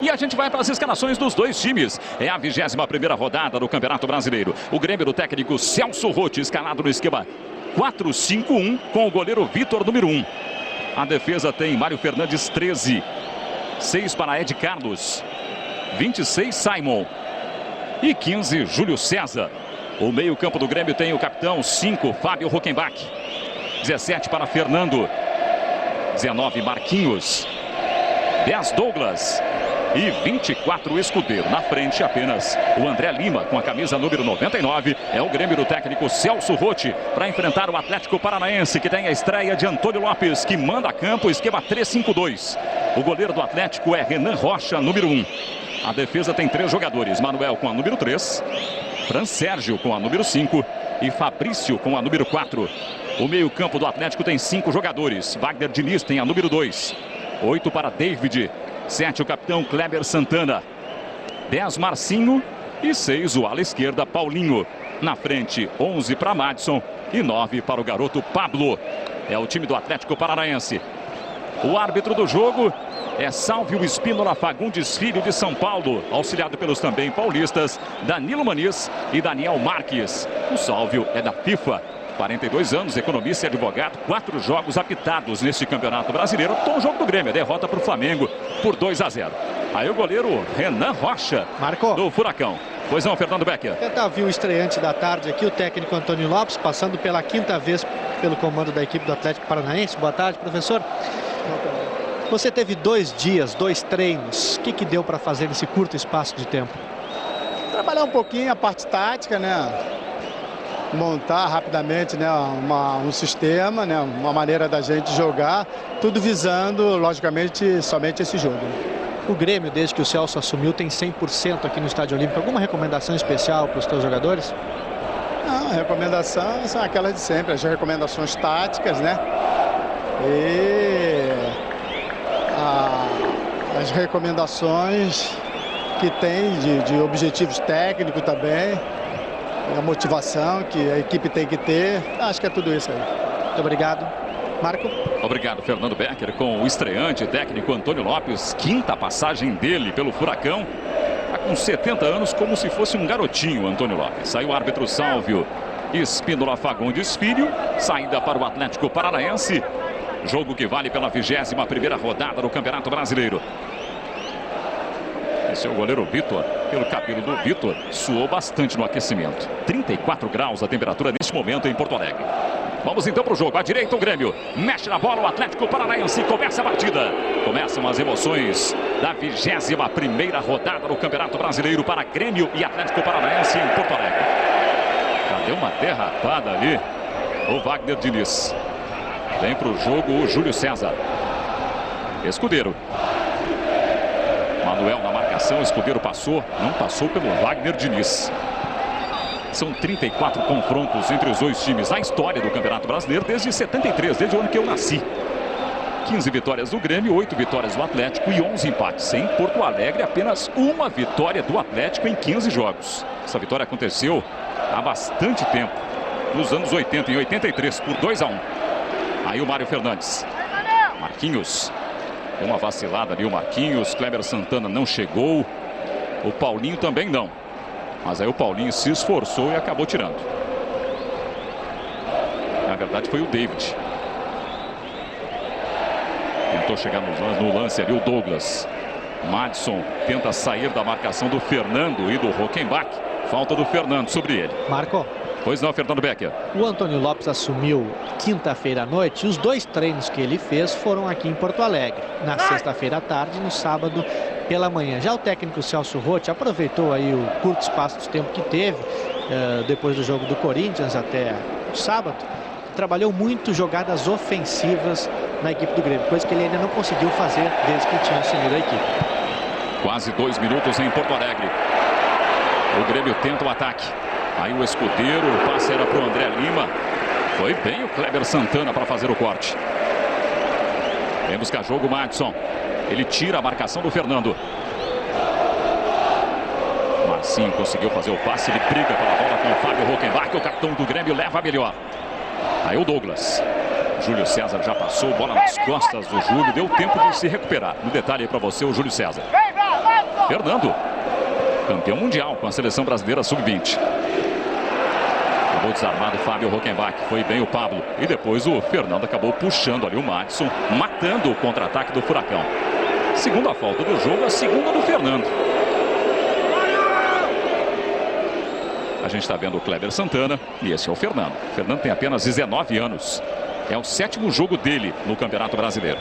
E a gente vai para as escalações dos dois times. É a 21ª rodada do Campeonato Brasileiro. O Grêmio do técnico Celso Roth, escalado no esquema 4-5-1, com o goleiro Vitor, número 1. A defesa tem Mário Fernandes, 13. 6 para Ed Carlos. 26, Simon. E 15, Júlio César. O meio-campo do Grêmio tem o capitão, 5, Fábio Rockenbach. 17 para Fernando. 19, Marquinhos. 10, Douglas. E 24, Escudeiro. Na frente apenas o André Lima com a camisa número 99. É o Grêmio do técnico Celso Roth para enfrentar o Atlético Paranaense, que tem a estreia de Antônio Lopes, que manda a campo, esquema 3-5-2. O goleiro do Atlético é Renan Rocha, número 1. A defesa tem 3 jogadores. Manuel com a número 3. Fran Sérgio com a número 5. E Fabrício com a número 4. O meio-campo do Atlético tem 5 jogadores. Wagner Diniz tem a número 2. 8 para David. 7 o capitão Kleber Santana. 10 Marcinho. E 6 o ala esquerda Paulinho. Na frente 11 para Madison. E 9 para o garoto Pablo. É o time do Atlético Paranaense. O árbitro do jogo é Sálvio Espínola Fagundes Filho, de São Paulo, auxiliado pelos também paulistas Danilo Maniz e Daniel Marques. O Sálvio é da FIFA, 42 anos, economista e advogado, 4 jogos apitados neste Campeonato Brasileiro. Tom o jogo do Grêmio, derrota para o Flamengo por 2-0. Aí o goleiro Renan Rocha, do Furacão. Pois não, Fernando Becker. Tentar ver o estreante da tarde aqui, o técnico Antônio Lopes, passando pela 5ª vez pelo comando da equipe do Atlético Paranaense. Boa tarde, professor. Você teve 2 dias, 2 treinos. O que deu para fazer nesse curto espaço de tempo? Trabalhar um pouquinho a parte tática, né? Montar rapidamente, né, um sistema, né, uma maneira da gente jogar, tudo visando, logicamente, somente esse jogo. O Grêmio, desde que o Celso assumiu, tem 100% aqui no Estádio Olímpico. Alguma recomendação especial para os teus jogadores? Não, a recomendação são aquelas de sempre, as recomendações táticas, né? E as recomendações que tem de objetivos técnicos também, a motivação que a equipe tem que ter. Acho que é tudo isso aí. Muito obrigado. Marco. Obrigado, Fernando Becker, com o estreante técnico Antônio Lopes. 5ª passagem dele pelo Furacão. Está com 70 anos, como se fosse um garotinho, Antônio Lopes. Saiu o árbitro Sálvio Espínola Fagundes Filho. Saída para o Atlético Paranaense. Jogo que vale pela 21ª rodada do Campeonato Brasileiro. Esse é o goleiro Vitor. Pelo cabelo do Vitor, suou bastante no aquecimento. 34 graus a temperatura neste momento em Porto Alegre. Vamos então para o jogo. À direita o Grêmio. Mexe na bola o Atlético Paranaense. Começa a partida. Começam as emoções da 21ª rodada do Campeonato Brasileiro para Grêmio e Atlético Paranaense em Porto Alegre. Já deu uma derrapada ali o Wagner Diniz. Vem para o jogo o Júlio César. Escudeiro. Manuel na marcação. Escudeiro passou. Não passou pelo Wagner Diniz. São 34 confrontos entre os dois times na história do Campeonato Brasileiro desde 73, desde o ano que eu nasci. 15 vitórias do Grêmio, 8 vitórias do Atlético e 11 empates. Em Porto Alegre, apenas uma vitória do Atlético em 15 jogos. Essa vitória aconteceu há bastante tempo, nos anos 80 e 83, por 2-1. Aí o Mário Fernandes. Marquinhos. Deu uma vacilada ali o Marquinhos. Kleber Santana não chegou. O Paulinho também não. Mas aí o Paulinho se esforçou e acabou tirando. Na verdade foi o David. Tentou chegar no lance ali o Douglas. Madison tenta sair da marcação do Fernando e do Rockenbach. Falta do Fernando sobre ele. Marco. Pois não, Fernando Becker. O Antônio Lopes assumiu quinta-feira à noite e os 2 treinos que ele fez foram aqui em Porto Alegre. Na sexta-feira à tarde e no sábado pela manhã. Já o técnico Celso Roth aproveitou aí o curto espaço de tempo que teve, depois do jogo do Corinthians até o sábado. Trabalhou muito jogadas ofensivas na equipe do Grêmio, coisa que ele ainda não conseguiu fazer desde que tinha assumido a equipe. Quase 2 minutos em Porto Alegre. O Grêmio tenta o ataque. Aí o Escudeiro, o passe era para o André Lima. Foi bem o Kleber Santana para fazer o corte. Vem buscar jogo o Madison. Ele tira a marcação do Fernando. Marcinho conseguiu fazer o passe. Ele briga pela bola com o Fábio Rockenbach. O capitão do Grêmio leva a melhor. Aí o Douglas. Júlio César já passou. Bola nas costas do Júlio. Deu tempo de se recuperar. No detalhe aí para você o Júlio César. Fernando, campeão mundial com a seleção brasileira sub-20. Acabou desarmado o Fábio Rockenbach. Foi bem o Pablo. E depois o Fernando acabou puxando ali o Madison, matando o contra-ataque do Furacão. Segunda falta do jogo, a segunda do Fernando. A gente está vendo o Kleber Santana e esse é o Fernando. O Fernando tem apenas 19 anos. É o 7º jogo dele no Campeonato Brasileiro.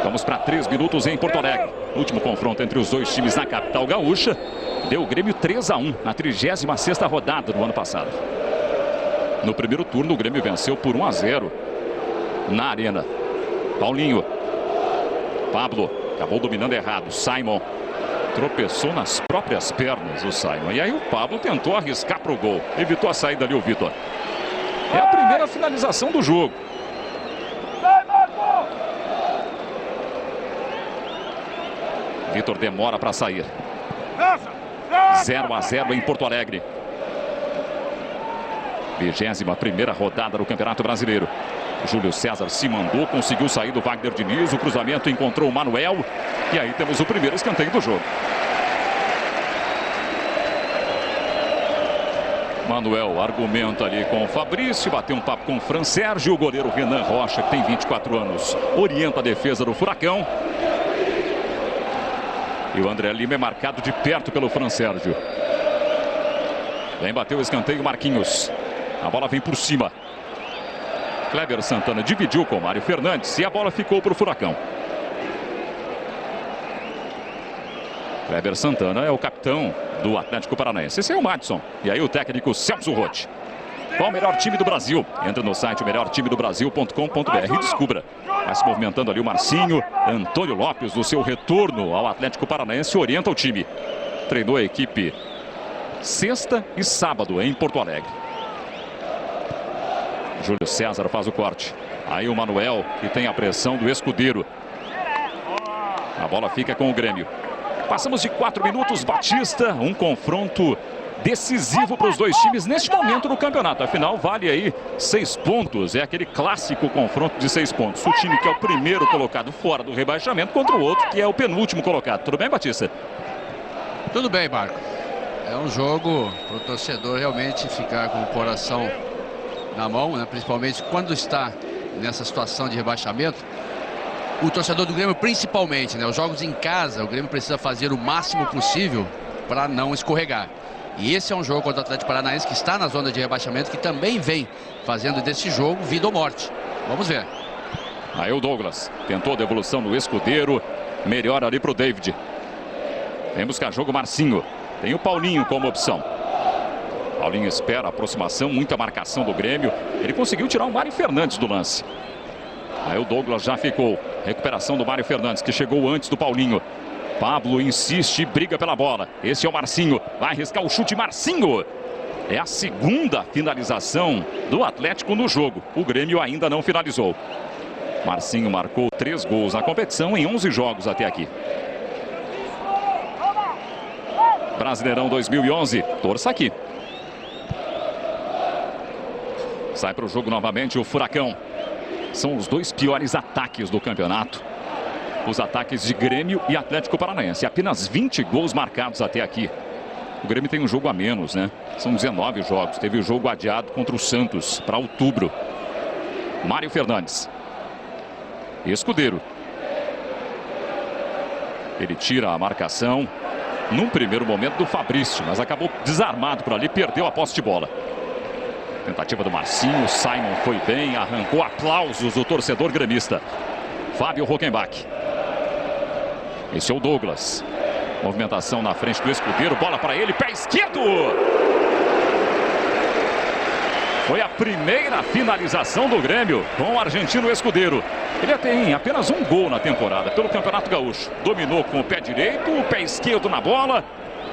Vamos para 3 minutos em Porto Alegre. O último confronto entre os dois times na capital gaúcha deu o Grêmio 3-1 na 36ª rodada do ano passado. No primeiro turno, o Grêmio venceu por 1-0 na Arena. Paulinho. Pablo acabou dominando errado. Simon tropeçou nas próprias pernas, o Simon. E aí o Pablo tentou arriscar para o gol. Evitou a saída ali o Vitor. É a primeira finalização do jogo. Vitor demora para sair. 0-0 em Porto Alegre. 21ª rodada do Campeonato Brasileiro. Júlio César se mandou, conseguiu sair do Wagner Diniz. O cruzamento encontrou o Manuel. E aí temos o primeiro escanteio do jogo. Manuel argumenta ali com o Fabrício. Bateu um papo com o Fran Sérgio. O goleiro Renan Rocha, que tem 24 anos, orienta a defesa do Furacão. E o André Lima é marcado de perto pelo Fran Sérgio. Vem bater o escanteio Marquinhos. A bola vem por cima. Kleber Santana dividiu com o Mário Fernandes e a bola ficou para o Furacão. Kleber Santana é o capitão do Atlético Paranaense. Esse é o Madison. E aí o técnico Celso Roth. Qual o melhor time do Brasil? Entra no site melhortimedobrasil.com.br e descubra. Vai se movimentando ali o Marcinho. Antônio Lopes, do seu retorno ao Atlético Paranaense, orienta o time. Treinou a equipe sexta e sábado em Porto Alegre. Júlio César faz o corte. Aí o Manuel, que tem a pressão do Escudeiro. A bola fica com o Grêmio. Passamos de 4 minutos. Batista, um confronto decisivo para os dois times neste momento no campeonato. Afinal, vale aí 6 pontos. É aquele clássico confronto de 6 pontos. O time que é o primeiro colocado fora do rebaixamento contra o outro que é o penúltimo colocado. Tudo bem, Batista? Tudo bem, Marco. É um jogo para o torcedor realmente ficar com o coração na mão, né? Principalmente quando está nessa situação de rebaixamento. O torcedor do Grêmio, principalmente, né? Os jogos em casa, o Grêmio precisa fazer o máximo possível para não escorregar. E esse é um jogo contra o Atlético Paranaense, que está na zona de rebaixamento, que também vem fazendo desse jogo vida ou morte. Vamos ver. Aí o Douglas tentou a devolução no Escudeiro. Melhor ali para o David. Vem buscar jogo Marcinho. Tem o Paulinho como opção. Paulinho espera a aproximação, muita marcação do Grêmio. Ele conseguiu tirar o Mário Fernandes do lance. Aí o Douglas já ficou. Recuperação do Mário Fernandes, que chegou antes do Paulinho. Pablo insiste e briga pela bola. Esse é o Marcinho. Vai arriscar o chute, Marcinho. É a segunda finalização do Atlético no jogo. O Grêmio ainda não finalizou. Marcinho marcou 3 gols na competição em 11 jogos até aqui. Brasileirão 2011. Torça aqui. Sai para o jogo novamente o Furacão. São os 2 piores ataques do campeonato. Os ataques de Grêmio e Atlético Paranaense. Apenas 20 gols marcados até aqui. O Grêmio tem um jogo a menos, né? São 19 jogos. Teve o jogo adiado contra o Santos para outubro. Mário Fernandes. Escudeiro. Ele tira a marcação num primeiro momento do Fabrício, mas acabou desarmado por ali, perdeu a posse de bola. Tentativa do Marcinho, Simon foi bem, arrancou aplausos do torcedor gremista. Fábio Rockenbach. Esse é o Douglas. Movimentação na frente do Escudeiro, bola para ele, pé esquerdo! Foi a primeira finalização do Grêmio com o argentino Escudeiro. Ele tem apenas um gol na temporada pelo Campeonato Gaúcho. Dominou com o pé direito, o pé esquerdo na bola.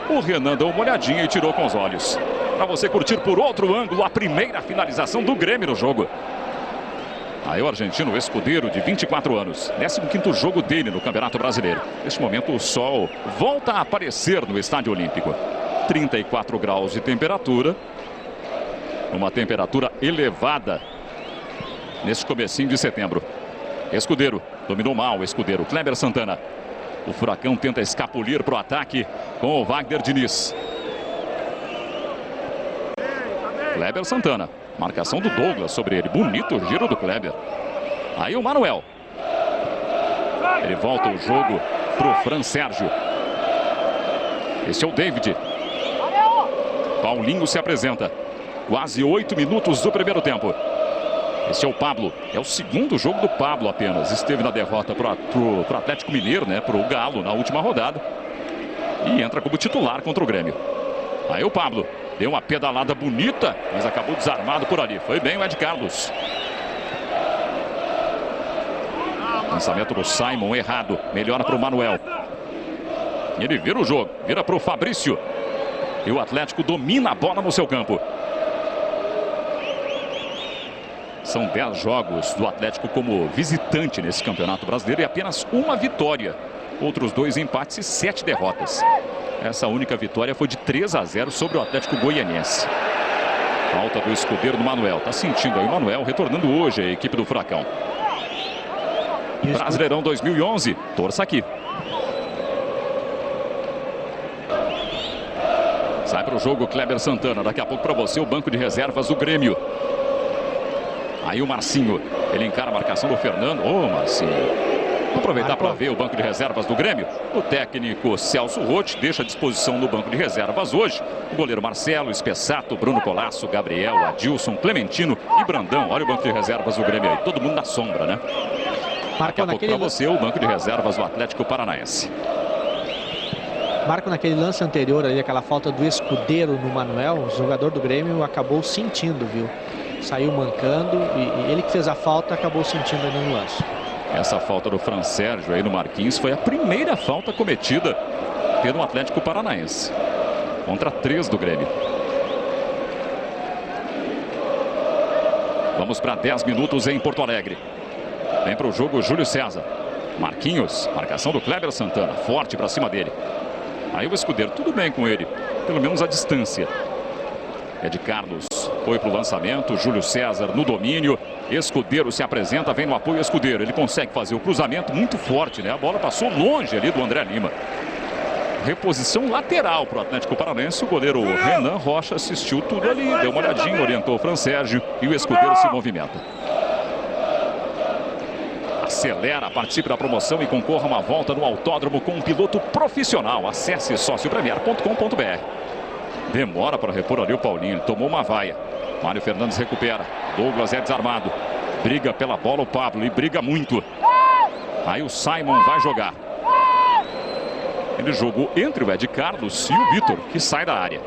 O Renan deu uma olhadinha e tirou com os olhos. Para você curtir por outro ângulo a primeira finalização do Grêmio no jogo. Aí o argentino Escudeiro, de 24 anos. 15º jogo dele no Campeonato Brasileiro. Neste momento o sol volta a aparecer no Estádio Olímpico. 34 graus de temperatura. Uma temperatura elevada nesse comecinho de setembro. Escudeiro, dominou mal o Escudeiro. Kleber Santana. O Furacão tenta escapulir para o ataque com o Wagner Diniz. Kleber Santana. Marcação do Douglas sobre ele. Bonito o giro do Kleber. Aí o Manuel. Ele volta o jogo para o Fran Sérgio. Esse é o David. Paulinho se apresenta. Quase 8 minutos do primeiro tempo. Esse é o Pablo. É o segundo jogo do Pablo apenas. Esteve na derrota para o Atlético Mineiro, né? Para o Galo na última rodada. E entra como titular contra o Grêmio. Aí o Pablo. Deu uma pedalada bonita, mas acabou desarmado por ali. Foi bem o Ed Carlos. Lançamento do Simon errado. Melhora para o Manuel. Ele vira o jogo. Vira para o Fabrício. E o Atlético domina a bola no seu campo. São 10 jogos do Atlético como visitante nesse Campeonato Brasileiro e apenas uma vitória. Outros 2 empates e 7 derrotas. Essa única vitória foi de 3-0 sobre o Atlético Goianiense. Falta do escudeiro do Manuel. Tá sentindo aí o Manuel retornando hoje a equipe do Furacão. Brasileirão 2011. Torça aqui. Sai para o jogo Kleber Santana. Daqui a pouco para você o banco de reservas do Grêmio. Aí o Marcinho. Ele encara a marcação do Fernando. Ô, Marcinho. Vamos aproveitar para ver o banco de reservas do Grêmio. O técnico Celso Roth deixa à disposição no banco de reservas hoje o goleiro Marcelo, Espessato, Bruno Colasso, Gabriel, Adilson, Clementino e Brandão. Olha o banco de reservas do Grêmio aí. Todo mundo na sombra, né? Daqui a pouco para você o banco de reservas do Atlético Paranaense. Marco, naquele lance anterior ali, aquela falta do escudeiro no Manuel, o jogador do Grêmio acabou sentindo, viu? Saiu mancando e ele que fez a falta acabou sentindo ali no lance. Essa falta do Fran Sérgio aí no Marquinhos foi a primeira falta cometida pelo Atlético Paranaense. Contra 3 do Grêmio. Vamos para 10 minutos em Porto Alegre. Vem para o jogo Júlio César. Marquinhos, marcação do Kleber Santana. Forte para cima dele. Aí o escudeiro, tudo bem com ele. Pelo menos a distância. Ed Carlos foi para o lançamento. Júlio César no domínio. Escudeiro se apresenta, vem no apoio Escudeiro. Ele consegue fazer o cruzamento muito forte, né? A bola passou longe ali do André Lima. Reposição lateral para o Atlético Paranaense. O goleiro Renan Rocha assistiu tudo ali, deu uma olhadinha, orientou o Fran Sérgio e o Escudeiro se movimenta. Acelera, participe da promoção e concorra a uma volta no autódromo com um piloto profissional. Acesse sociopremier.com.br. Demora para repor ali o Paulinho, ele tomou uma vaia. Mário Fernandes recupera. Douglas é desarmado. Briga pela bola o Pablo e briga muito. Aí o Simon vai jogar. Ele jogou entre o Ed Carlos e o Vitor, que sai da área.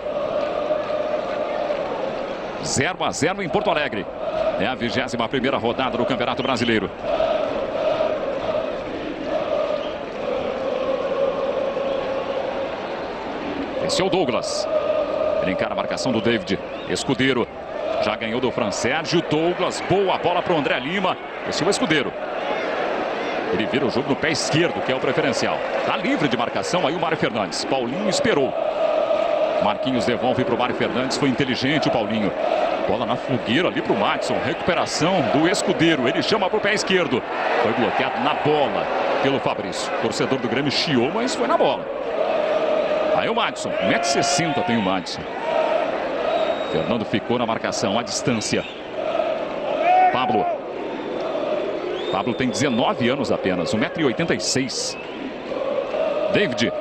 0-0 em Porto Alegre. É a 21ª rodada do Campeonato Brasileiro. Esse é o Douglas. Ele encara a marcação do David. Escudeiro. Já ganhou do Fran Sérgio. Douglas. Boa bola para o André Lima. Esse é o Escudeiro. Ele vira o jogo no pé esquerdo, que é o preferencial. Está livre de marcação aí o Mário Fernandes. Paulinho esperou. Marquinhos devolve para o Mário Fernandes. Foi inteligente o Paulinho. Bola na fogueira ali para o Madison. Recuperação do Escudeiro. Ele chama para o pé esquerdo. Foi bloqueado na bola pelo Fabrício. O torcedor do Grêmio chiou, mas foi na bola. Aí o Madison. 1,60 m tem o Madison. Fernando ficou na marcação, à distância. Pablo. Pablo tem 19 anos apenas, 1,86 m. David.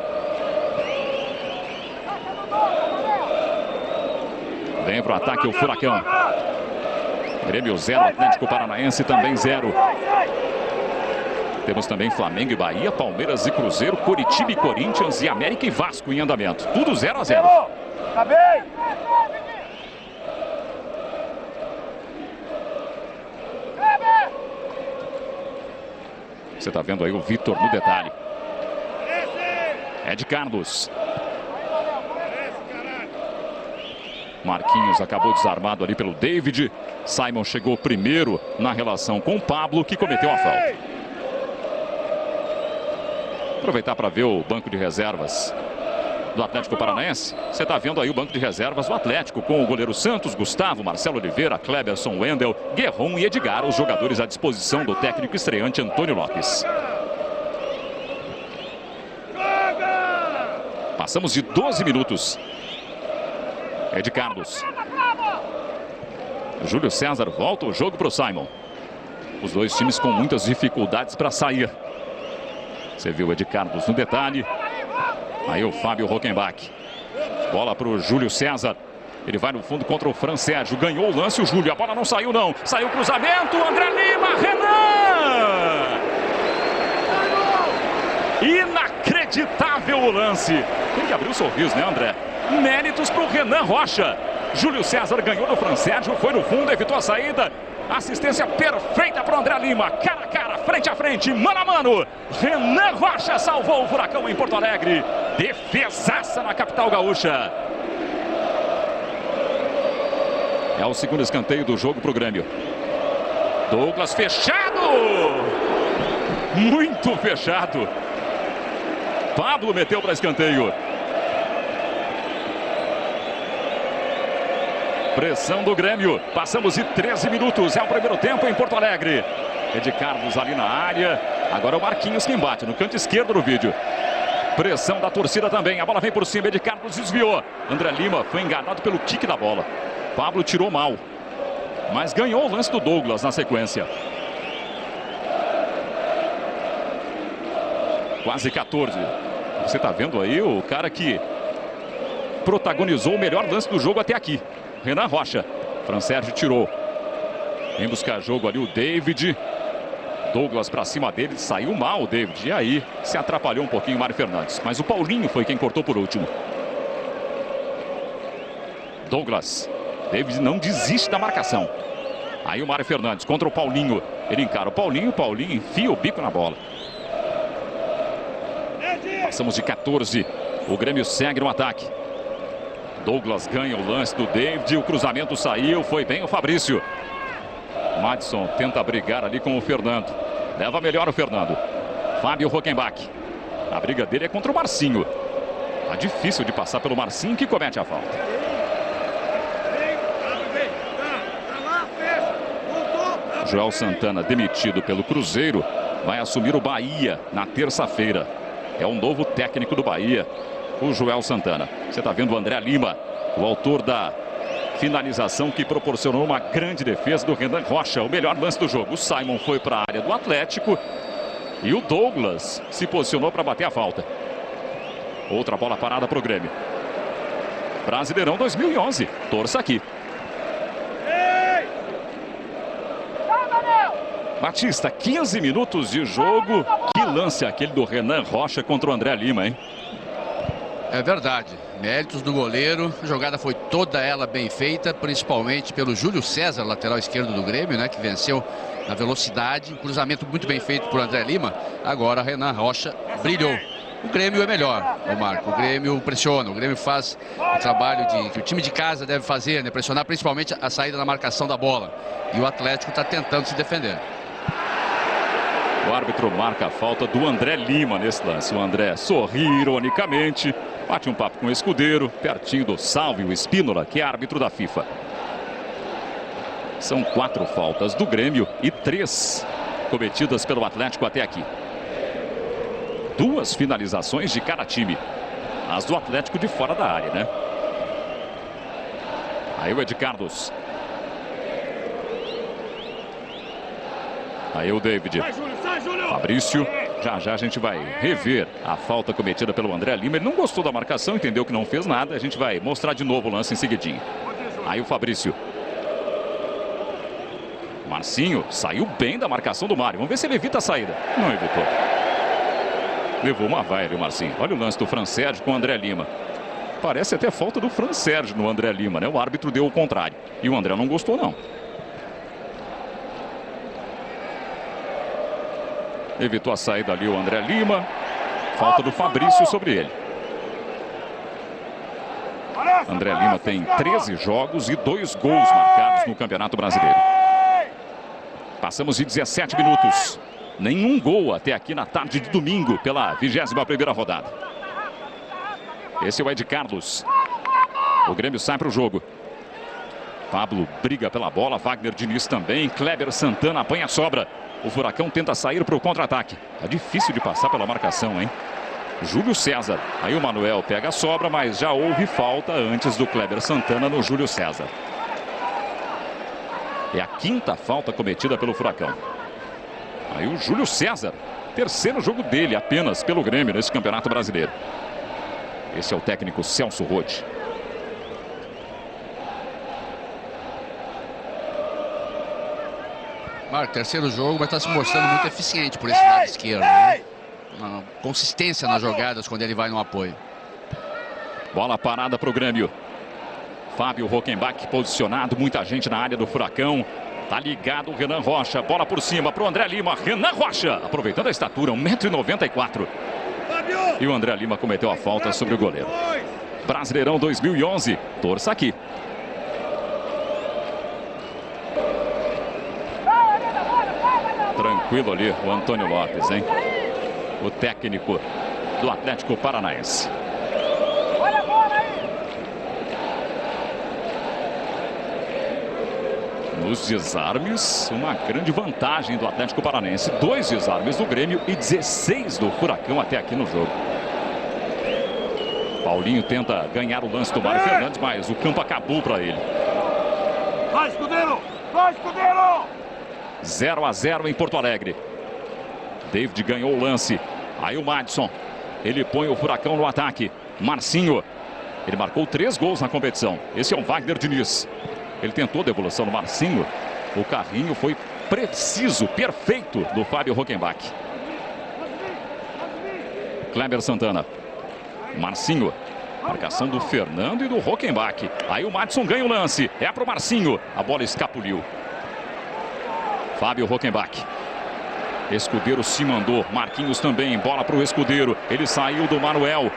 Vem para o ataque o Furacão. Grêmio 0, Atlético Paranaense também 0. Temos também Flamengo e Bahia, Palmeiras e Cruzeiro, Coritiba e Corinthians e América e Vasco em andamento. Tudo 0-0. Você está vendo aí o Vitor no detalhe. Ed Carlos. Marquinhos acabou desarmado ali pelo David. Simon chegou primeiro na relação com o Pablo, que cometeu a falta. Aproveitar para ver o banco de reservas do Atlético Paranaense. Você está vendo aí o banco de reservas do Atlético, com o goleiro Santos, Gustavo, Marcelo Oliveira, Kleberson, Wendel, Guerron e Edgar, os jogadores à disposição do técnico estreante Antônio Lopes. Passamos de 12 minutos. Ed Carlos. Júlio César volta o jogo para o Simon. Os dois times com muitas dificuldades para sair. Você viu o Ed Carlos no detalhe. Aí o Fábio Rockenbach. Bola para o Júlio César. Ele vai no fundo contra o Fran Sérgio. Ganhou o lance o Júlio. A bola não saiu não. Saiu o cruzamento. André Lima. Renan. Inacreditável o lance. Tem que abrir o sorriso, né, André? Méritos para o Renan Rocha. Júlio César ganhou do Fran Sérgio. Foi no fundo, evitou a saída. Assistência perfeita para o André Lima. Cara a cara, frente a frente, mano a mano. Renan Rocha salvou o Furacão em Porto Alegre. Defesaça na capital gaúcha. É o segundo escanteio do jogo para o Grêmio. Douglas fechado. Muito fechado. Pablo meteu para escanteio. Pressão do Grêmio. Passamos de 13 minutos. É o primeiro tempo em Porto Alegre. Ed Carlos ali na área. Agora o Marquinhos quem bate no canto esquerdo do vídeo. Pressão da torcida também. A bola vem por cima. Ed Carlos desviou. André Lima foi enganado pelo kick da bola. Pablo tirou mal. Mas ganhou o lance do Douglas na sequência. Quase 14. Você está vendo aí o cara que protagonizou o melhor lance do jogo até aqui. Renan Rocha. Fran Sérgio tirou. Vem buscar jogo ali o David. Douglas para cima dele. Saiu mal o David. E aí se atrapalhou um pouquinho o Mário Fernandes. Mas o Paulinho foi quem cortou por último. Douglas. David não desiste da marcação. Aí o Mário Fernandes contra o Paulinho. Ele encara o Paulinho. O Paulinho enfia o bico na bola. Passamos de 14. O Grêmio segue no ataque. Douglas ganha o lance do David. O cruzamento saiu. Foi bem o Fabrício. Madison tenta brigar ali com o Fernando. Leva melhor o Fernando. Fábio Rockenbach. A briga dele é contra o Marcinho. Tá difícil de passar pelo Marcinho que comete a falta. Joel Santana, demitido pelo Cruzeiro, vai assumir o Bahia na terça-feira. É o novo técnico do Bahia, o Joel Santana. Você está vendo o André Lima, o autor da finalização que proporcionou uma grande defesa do Renan Rocha. O melhor lance do jogo. O Simon foi para a área do Atlético e o Douglas se posicionou para bater a falta. Outra bola parada para o Grêmio. Brasileirão 2011. Torça aqui. Batista, 15 minutos de jogo. Que lance aquele do Renan Rocha contra o André Lima, hein? É verdade. Méritos do goleiro. A jogada foi toda ela bem feita, principalmente pelo Júlio César, lateral esquerdo do Grêmio, né? Que venceu na velocidade. cruzamento muito bem feito por André Lima. Agora Renan Rocha brilhou. O Grêmio é melhor, ô Marco. O Grêmio pressiona. O Grêmio faz o trabalho que o time de casa deve fazer, né? Pressionar principalmente a saída na marcação da bola. E o Atlético está tentando se defender. O árbitro marca a falta do André Lima nesse lance. O André sorri ironicamente, bate um papo com o escudeiro, pertinho do Salvio Espínola, que é árbitro da FIFA. São 4 faltas do Grêmio e 3 cometidas pelo Atlético até aqui. 2 finalizações de cada time. As do Atlético de fora da área, né? Aí o Ed Carlos. Aí o David. Fabrício. Já a gente vai rever a falta cometida pelo André Lima. Ele não gostou da marcação, entendeu que não fez nada. A gente vai mostrar de novo o lance em seguidinho. Aí o Fabrício. Marcinho saiu bem da marcação do Mário. Vamos ver se ele evita a saída. Não evitou. Levou uma vaia ali o Marcinho. Olha o lance do Fran Sérgio com o André Lima. Parece até falta do Fran Sérgio no André Lima, né? O árbitro deu o contrário. E o André não gostou, não. Evitou a saída ali o André Lima. Falta do Fabrício sobre ele. André Lima tem 13 jogos e 2 gols marcados no Campeonato Brasileiro. Passamos de 17 minutos. Nenhum gol até aqui na tarde de domingo pela 21ª rodada. Esse é o Ed Carlos. O Grêmio sai para o jogo. Pablo briga pela bola. Wagner Diniz também. Kleber Santana apanha a sobra. O Furacão tenta sair para o contra-ataque. Tá difícil de passar pela marcação, hein? Júlio César. Aí o Manuel pega a sobra, mas já houve falta antes do Kleber Santana no Júlio César. É a quinta falta cometida pelo Furacão. Aí o Júlio César, terceiro jogo dele apenas pelo Grêmio nesse Campeonato Brasileiro. Esse é o técnico Celso Roth. Marco, terceiro jogo, mas está se mostrando muito eficiente por esse lado esquerdo, né? Uma consistência nas jogadas quando ele vai no apoio. Bola parada para o Grêmio. Fábio Rockenbach posicionado, muita gente na área do Furacão. Tá ligado o Renan Rocha, bola por cima para o André Lima. Renan Rocha, aproveitando a estatura, 1,94 m. E o André Lima cometeu a falta sobre o goleiro. Brasileirão 2011, torça aqui. Tranquilo ali o Antônio Lopes, hein? O técnico do Atlético Paranaense. Nos desarmes, uma grande vantagem do Atlético Paranaense. 2 desarmes do Grêmio e 16 do Furacão até aqui no jogo. Paulinho tenta ganhar o lance do Mário Fernandes, mas o campo acabou para ele. Vai, Escudeiro! Vai, Escudeiro! 0 a 0 em Porto Alegre. David ganhou o lance. Aí o Madison. Ele põe o Furacão no ataque. Marcinho. Ele marcou 3 gols na competição. Esse é o Wagner Diniz. Ele tentou devolução no Marcinho. O carrinho foi preciso, perfeito do Fábio Rockenbach. Kleber Santana. Marcinho. Marcação do Fernando e do Rockenbach. Aí o Madison ganha o lance. É para o Marcinho. A bola escapuliu. Fábio Rockenbach. Escudeiro se mandou. Marquinhos também. Bola para o Escudeiro. Ele saiu do Manuel.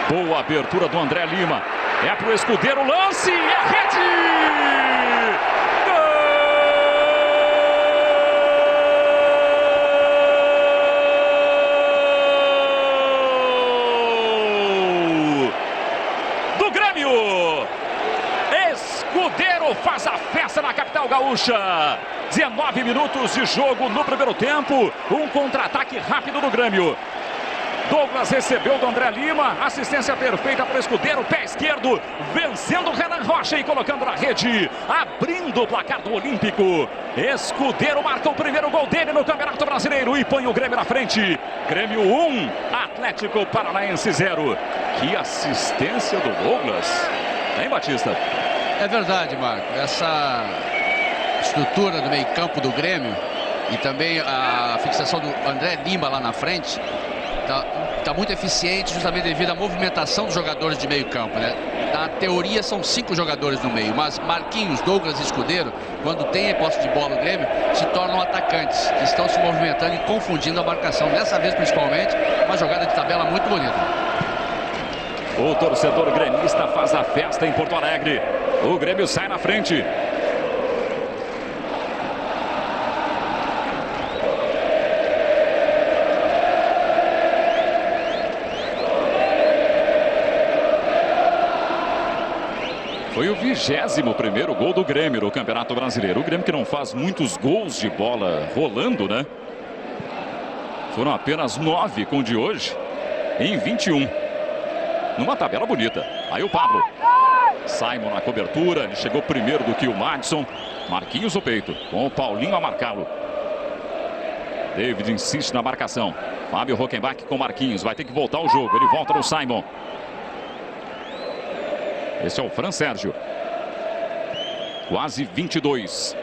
Boa abertura do André Lima. É para o Escudeiro. Lance. É rede. Gol do Grêmio. Escudeiro faz a festa na capital gaúcha. 19 minutos de jogo no primeiro tempo. Um contra-ataque rápido do Grêmio. Douglas recebeu do André Lima. Assistência perfeita para o Escudeiro. Pé esquerdo. Vencendo o Renan Rocha e colocando na rede. Abrindo o placar do Olímpico. Escudeiro marca o primeiro gol dele no Campeonato Brasileiro. E põe o Grêmio na frente. Grêmio 1. Atlético Paranaense 0. Que assistência do Douglas. Hein, Batista? É verdade, Marco. Essa estrutura do meio-campo do Grêmio e também a fixação do André Lima lá na frente tá muito eficiente, justamente devido à movimentação dos jogadores de meio-campo, né? Na teoria são 5 jogadores no meio, mas Marquinhos, Douglas e Escudeiro, quando tem a posse de bola no Grêmio, se tornam atacantes que estão se movimentando e confundindo a marcação. Dessa vez, principalmente, uma jogada de tabela muito bonita. O torcedor gremista faz a festa em Porto Alegre. O Grêmio sai na frente. Foi o 21º gol do Grêmio no Campeonato Brasileiro. O Grêmio que não faz muitos gols de bola rolando, né? Foram apenas 9 com o de hoje em 21. Numa tabela bonita. Aí o Pablo. Simon na cobertura. Ele chegou primeiro do que o Madison. Marquinhos no peito. Com o Paulinho a marcá-lo. David insiste na marcação. Fábio Rockenbach com Marquinhos. Vai ter que voltar o jogo. Ele volta no Simon. Esse é o Fran Sérgio. Quase 22.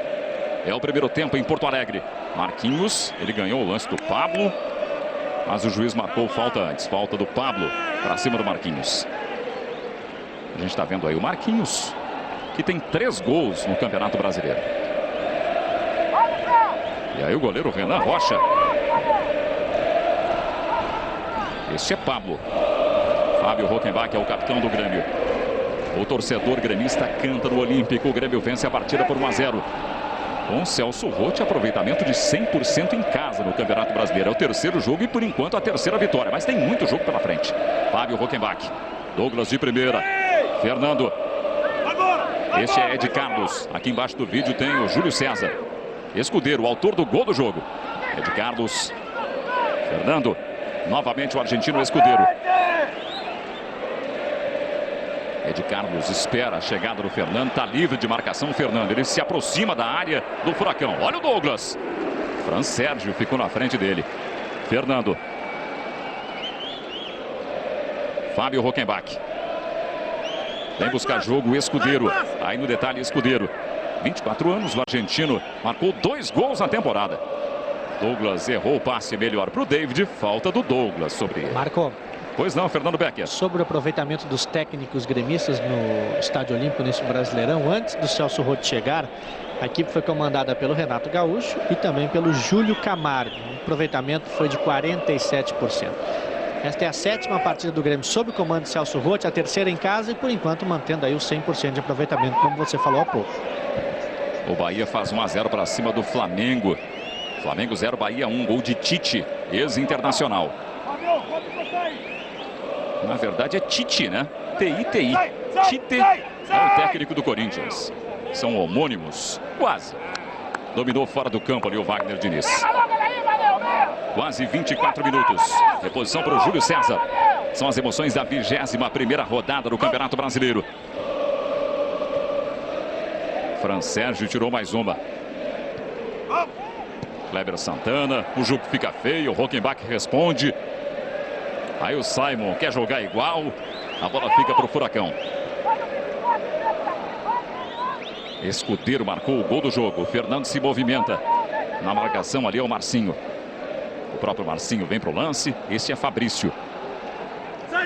É o primeiro tempo em Porto Alegre. Marquinhos, ele ganhou o lance do Pablo. Mas o juiz marcou falta antes. Falta do Pablo para cima do Marquinhos. A gente está vendo aí o Marquinhos, que tem 3 gols no Campeonato Brasileiro. E aí o goleiro Renan Rocha. Este é Pablo. Fábio Rockenbach é o capitão do Grêmio. O torcedor gremista canta no Olímpico. O Grêmio vence a partida por 1 a 0. Com Celso Roth, aproveitamento de 100% em casa no Campeonato Brasileiro. É o terceiro jogo e, por enquanto, a terceira vitória. Mas tem muito jogo pela frente. Fábio Rockenbach. Douglas de primeira. Fernando. Este é Ed Carlos. Aqui embaixo do vídeo tem o Júlio César. Escudeiro, o autor do gol do jogo. Ed Carlos. Fernando. Novamente o argentino Escudeiro. Ed Carlos espera a chegada do Fernando. Está livre de marcação o Fernando. Ele se aproxima da área do Furacão. Olha o Douglas. Fran Sérgio ficou na frente dele. Fernando. Fábio Rockenbach. Vem buscar jogo o Escudeiro. Aí no detalhe Escudeiro. 24 anos, o argentino marcou 2 gols na temporada. Douglas errou o passe melhor para o David. Falta do Douglas sobre ele. Marcou. Pois não, Fernando Becker. Sobre o aproveitamento dos técnicos gremistas no Estádio Olímpico nesse Brasileirão, antes do Celso Roth chegar, a equipe foi comandada pelo Renato Gaúcho e também pelo Júlio Camargo. O aproveitamento foi de 47%. Esta é a 7ª partida do Grêmio sob o comando de Celso Roth, a 3ª em casa e por enquanto mantendo aí o 100% de aproveitamento, como você falou há pouco. O Bahia faz 1-0 para cima do Flamengo. Flamengo 0, Bahia 1, gol de Tite, ex-internacional. Na verdade é Tite, né? T-I-T-I. Tite é o técnico do Corinthians. São homônimos, quase. Dominou fora do campo ali o Wagner Diniz. Quase 24 minutos. Reposição para o Júlio César. São as emoções da 21ª rodada do Campeonato Brasileiro. Fran Sérgio tirou mais uma. Kleber Santana. O jogo fica feio. O Rockenbach responde. Aí o Simon quer jogar igual. A bola fica para o Furacão. Escudeiro marcou o gol do jogo. O Fernando se movimenta. Na marcação ali é o Marcinho. O próprio Marcinho vem para o lance. Esse é Fabrício.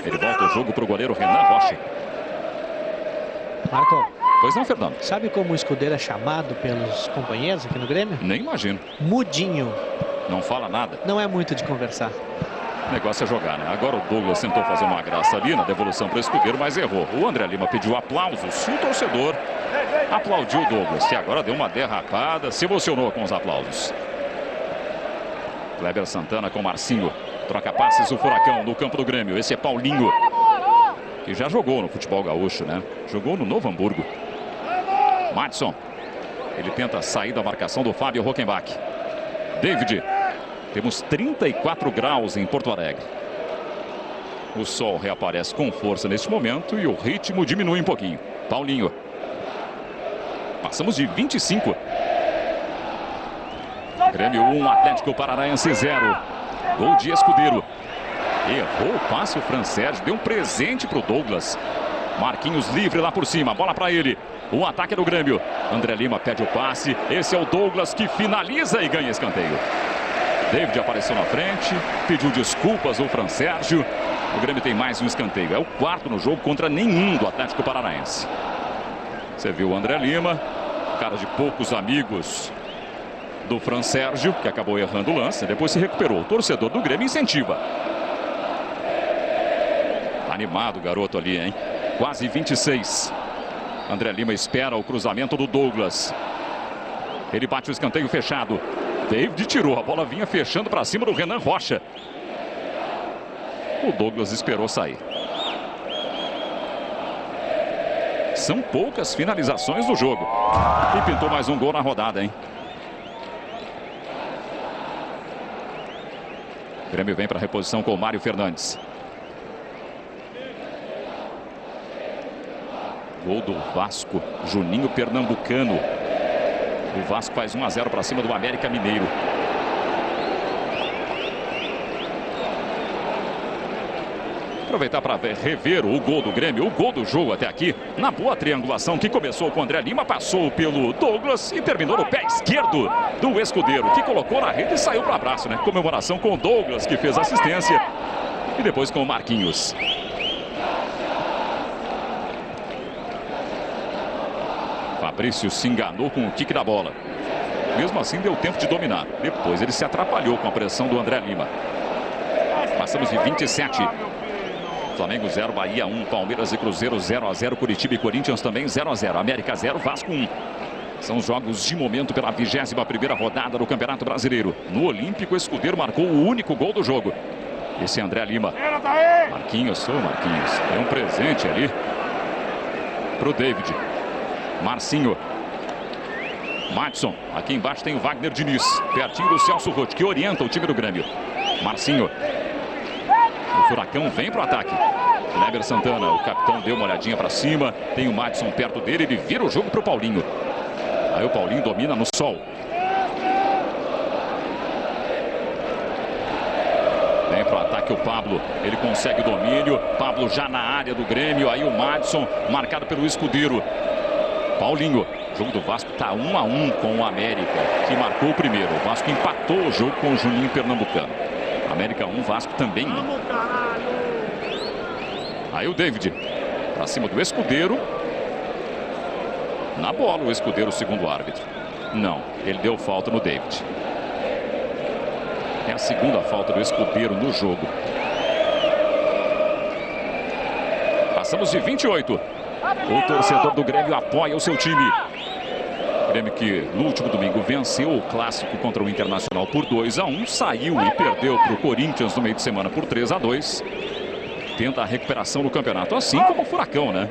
Ele volta o jogo para o goleiro Renan Rocha. Marcou. Pois não, Fernando? Sabe como o Escudeiro é chamado pelos companheiros aqui no Grêmio? Nem imagino. Mudinho. Não fala nada. Não é muito de conversar. O negócio é jogar, né? Agora o Douglas tentou fazer uma graça ali na devolução para o Escudeiro, mas errou. O André Lima pediu aplausos. O torcedor aplaudiu o Douglas, que agora deu uma derrapada, se emocionou com os aplausos. Kleber Santana com Marcinho. Troca passes o Furacão no campo do Grêmio. Esse é Paulinho, que já jogou no futebol gaúcho, né? Jogou no Novo Hamburgo. Madison. Ele tenta sair da marcação do Fábio Rockenbach. David. Temos 34 graus em Porto Alegre. O sol reaparece com força neste momento e o ritmo diminui um pouquinho. Paulinho. Passamos de 25. Grêmio 1, Atlético Paranaense 0. Gol de Escudeiro. Errou o passe o Fran Sérgio. Deu um presente para o Douglas. Marquinhos livre lá por cima. Bola para ele. O ataque é do Grêmio. André Lima pede o passe. Esse é o Douglas que finaliza e ganha escanteio. David apareceu na frente. Pediu desculpas ao Fran Sérgio. O Grêmio tem mais um escanteio. É o 4º no jogo contra nenhum do Atlético Paranaense. Você viu o André Lima. Cara de poucos amigos do Fran Sérgio, que acabou errando o lance. Depois se recuperou. O torcedor do Grêmio incentiva. Animado o garoto ali, hein? Quase 26. André Lima espera o cruzamento do Douglas. Ele bate o escanteio fechado. David tirou. A bola vinha fechando para cima do Renan Rocha. O Douglas esperou sair. São poucas finalizações do jogo. E pintou mais um gol na rodada, hein? O Grêmio vem para a reposição com o Mário Fernandes. Gol do Vasco. Juninho Pernambucano. O Vasco faz 1-0 para cima do América Mineiro. Aproveitar para rever o gol do Grêmio, o gol do jogo até aqui. Na boa triangulação que começou com o André Lima, passou pelo Douglas e terminou no pé esquerdo do Escudeiro, que colocou na rede e saiu para o abraço, né? Comemoração com o Douglas, que fez assistência. E depois com o Marquinhos. Fabrício se enganou com o kick da bola. Mesmo assim deu tempo de dominar. Depois ele se atrapalhou com a pressão do André Lima. Passamos de 27. Flamengo 0, Bahia 1, Palmeiras e Cruzeiro 0-0, Curitiba e Corinthians também 0-0, América 0, Vasco 1. São os jogos de momento pela 21ª rodada do Campeonato Brasileiro. No Olímpico, Escudeiro marcou o único gol do jogo. Esse é André Lima. Marquinhos, Marquinhos. É um presente ali pro David. Marcinho. Madison. Aqui embaixo tem o Wagner Diniz. Pertinho do Celso Roth, que orienta o time do Grêmio. Marcinho. O Furacão vem pro ataque. Kleber Santana, o capitão, deu uma olhadinha para cima. Tem o Madison perto dele, ele vira o jogo pro Paulinho. Aí o Paulinho domina no sol. Vem pro ataque o Pablo, ele consegue o domínio. Pablo já na área do Grêmio. Aí o Madison, marcado pelo Escudeiro. Paulinho, o jogo do Vasco tá 1 a 1 com o América, que marcou o primeiro. O Vasco empatou o jogo com o Juninho Pernambucano. América 1, Vasco também 1. Aí o David, pra cima do Escudeiro. Na bola o Escudeiro, segundo árbitro. Não, ele deu falta no David. É a segunda falta do Escudeiro no jogo. Passamos de 28. O torcedor do Grêmio apoia o seu time. O Grêmio que no último domingo venceu o clássico contra o Internacional por 2 a 1. Saiu e perdeu para o Corinthians no meio de semana por 3 a 2. Tenta a recuperação no campeonato, assim como o Furacão, né?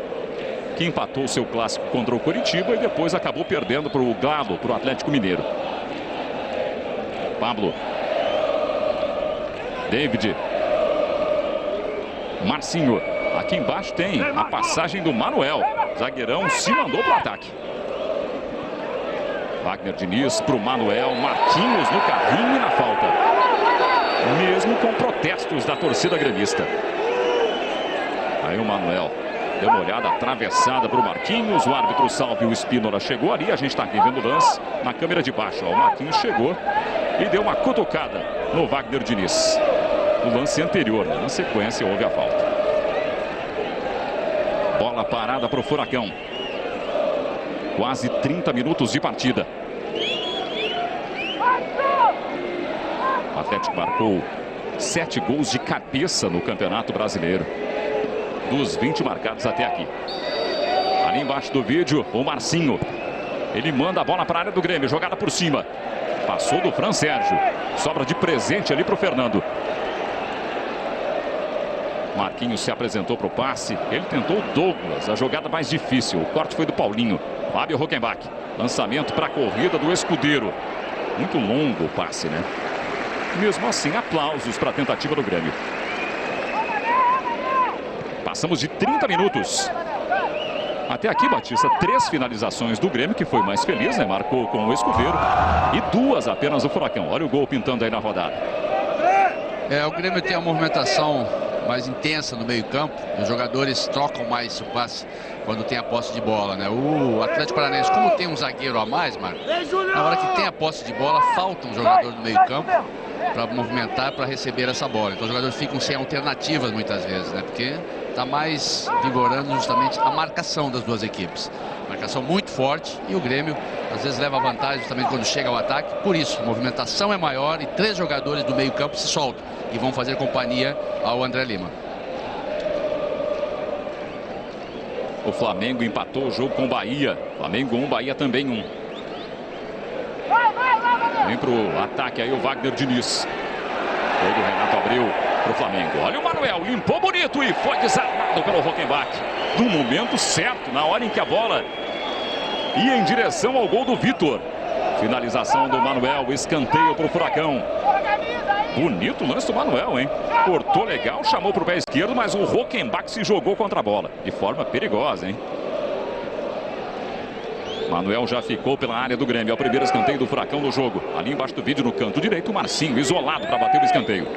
Que empatou o seu clássico contra o Coritiba e depois acabou perdendo para o Galo, para o Atlético Mineiro. Pablo. David. Marcinho. Aqui embaixo tem a passagem do Manuel. Zagueirão se mandou para o ataque. Wagner Diniz para o Manuel. Marquinhos no carrinho e na falta. Mesmo com protestos da torcida gremista. Aí o Manuel deu uma olhada atravessada para o Marquinhos. O árbitro Salvio Espínola chegou ali. A gente está aqui vendo o lance na câmera de baixo. O Marquinhos chegou e deu uma cutucada no Wagner Diniz. No lance anterior, né? Na sequência houve a falta. Bola parada para o Furacão. Quase 30 minutos de partida. O Atlético marcou 7 gols de cabeça no Campeonato Brasileiro. Dos 20 marcados até aqui. Ali embaixo do vídeo, o Marcinho. Ele manda a bola para a área do Grêmio. Jogada por cima. Passou do Fran Sérgio. Sobra de presente ali para o Fernando. Marquinhos se apresentou para o passe. Ele tentou o Douglas, a jogada mais difícil. O corte foi do Paulinho. Fábio Rockenbach. Lançamento para a corrida do Escudeiro. Muito longo o passe, né? Mesmo assim, aplausos para a tentativa do Grêmio. Passamos de 30 minutos. Até aqui, Batista, 3 finalizações do Grêmio, que foi mais feliz, né? Marcou com o Escudeiro. E 2 apenas o Furacão. Olha o gol pintando aí na rodada. O Grêmio tem uma movimentação mais intensa no meio campo. Os jogadores trocam mais o passe quando tem a posse de bola, né? O Atlético Paranaense, como tem um zagueiro a mais, Marco, na hora que tem a posse de bola, falta um jogador no meio campo para movimentar, para receber essa bola. Então os jogadores ficam sem alternativas muitas vezes, né? Porque está mais vigorando justamente a marcação das duas equipes. Marcação muito forte e o Grêmio às vezes leva vantagem justamente quando chega ao ataque. Por isso, a movimentação é maior e 3 jogadores do meio campo se soltam e vão fazer companhia ao André Lima. O Flamengo empatou o jogo com o Bahia. Flamengo 1, Bahia também 1. Vem pro ataque aí o Wagner Diniz. Gol do Renato Abreu pro Flamengo. Olha o Manuel, limpou bonito e foi desarmado pelo Rockenbach. No momento certo, na hora em que a bola ia em direção ao gol do Vitor. Finalização do Manuel, escanteio pro Furacão. Bonito lance do Manuel, hein? Cortou legal, chamou pro pé esquerdo, mas o Rockenbach se jogou contra a bola. De forma perigosa, hein? Manuel já ficou pela área do Grêmio. É o primeiro escanteio do Furacão no jogo. Ali embaixo do vídeo, no canto direito, o Marcinho isolado para bater o escanteio.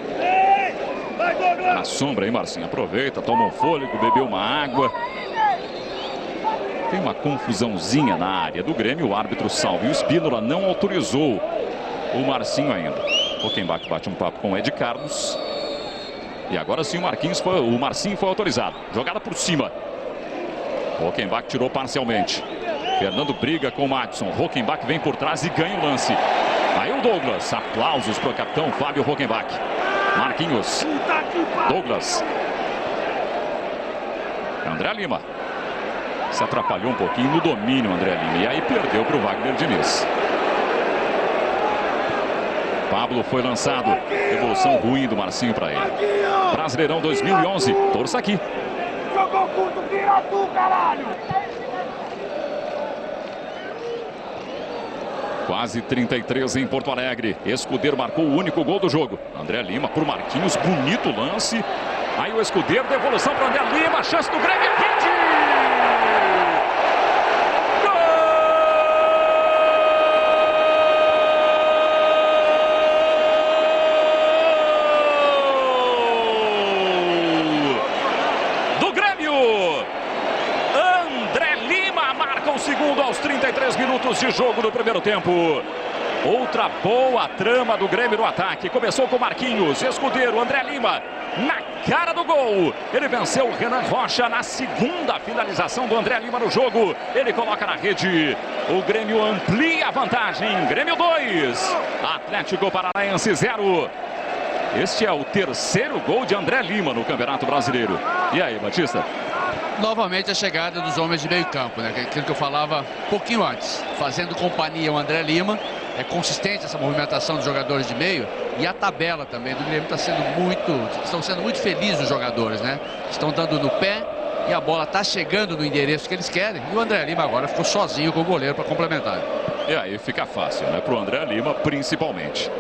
Na sombra aí, Marcinho. Aproveita, toma um fôlego, bebeu uma água. Tem uma confusãozinha na área do Grêmio. O árbitro Salvio Espínola não autorizou o Marcinho ainda. Rockenbach bate um papo com o Ed Carlos. E agora sim o Marcinho foi autorizado. Jogada por cima. Rockenbach tirou parcialmente. Fernando briga com o Madison. Rockenbach vem por trás e ganha o lance. Aí o Douglas. Aplausos para o capitão Fábio Rockenbach. Marquinhos. Douglas. André Lima. Se atrapalhou um pouquinho no domínio, André Lima. E aí perdeu para o Wagner Diniz. Pablo foi lançado. Evolução ruim do Marcinho para ele. Brasileirão 2011. Torça aqui. Jogou curto, vira tu, caralho! Quase 33 em Porto Alegre. Escudeiro marcou o único gol do jogo. André Lima por Marquinhos. Bonito lance. Aí o Escudeiro, devolução para André Lima, chance do Grêmio, rede! Segundo aos 33 minutos de jogo do primeiro tempo. Outra boa trama do Grêmio no ataque. Começou com Marquinhos, Escudeiro, André Lima na cara do gol. Ele venceu o Renan Rocha na segunda finalização do André Lima no jogo. Ele coloca na rede. O Grêmio amplia a vantagem. Grêmio 2, Atlético Paranaense 0. Este é o terceiro gol de André Lima no Campeonato Brasileiro. E aí, Batista? Novamente a chegada dos homens de meio campo, né? Aquilo que eu falava um pouquinho antes. Fazendo companhia ao André Lima. É consistente essa movimentação dos jogadores de meio. E a tabela também do Grêmio estão sendo muito felizes os jogadores, né? Estão dando no pé e a bola está chegando no endereço que eles querem. E o André Lima agora ficou sozinho com o goleiro para complementar. E aí fica fácil, né? Para o André Lima, principalmente.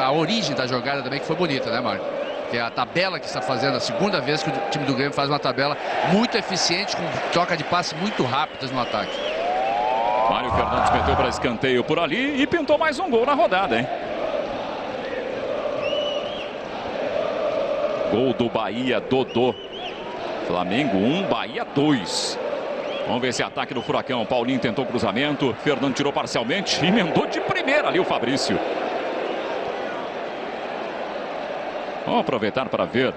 A origem da jogada também que foi bonita, né, Marco? Que é a tabela que está fazendo, a segunda vez que o time do Grêmio faz uma tabela muito eficiente, com troca de passe muito rápidas no ataque. Mário Fernandes meteu para escanteio por ali e pintou mais um gol na rodada, hein? Gol do Bahia, Dodô. Flamengo 1, Bahia 2. Vamos ver esse ataque do Furacão. Paulinho tentou cruzamento, Fernando tirou parcialmente, emendou de primeira ali o Fabrício. Vamos aproveitar para ver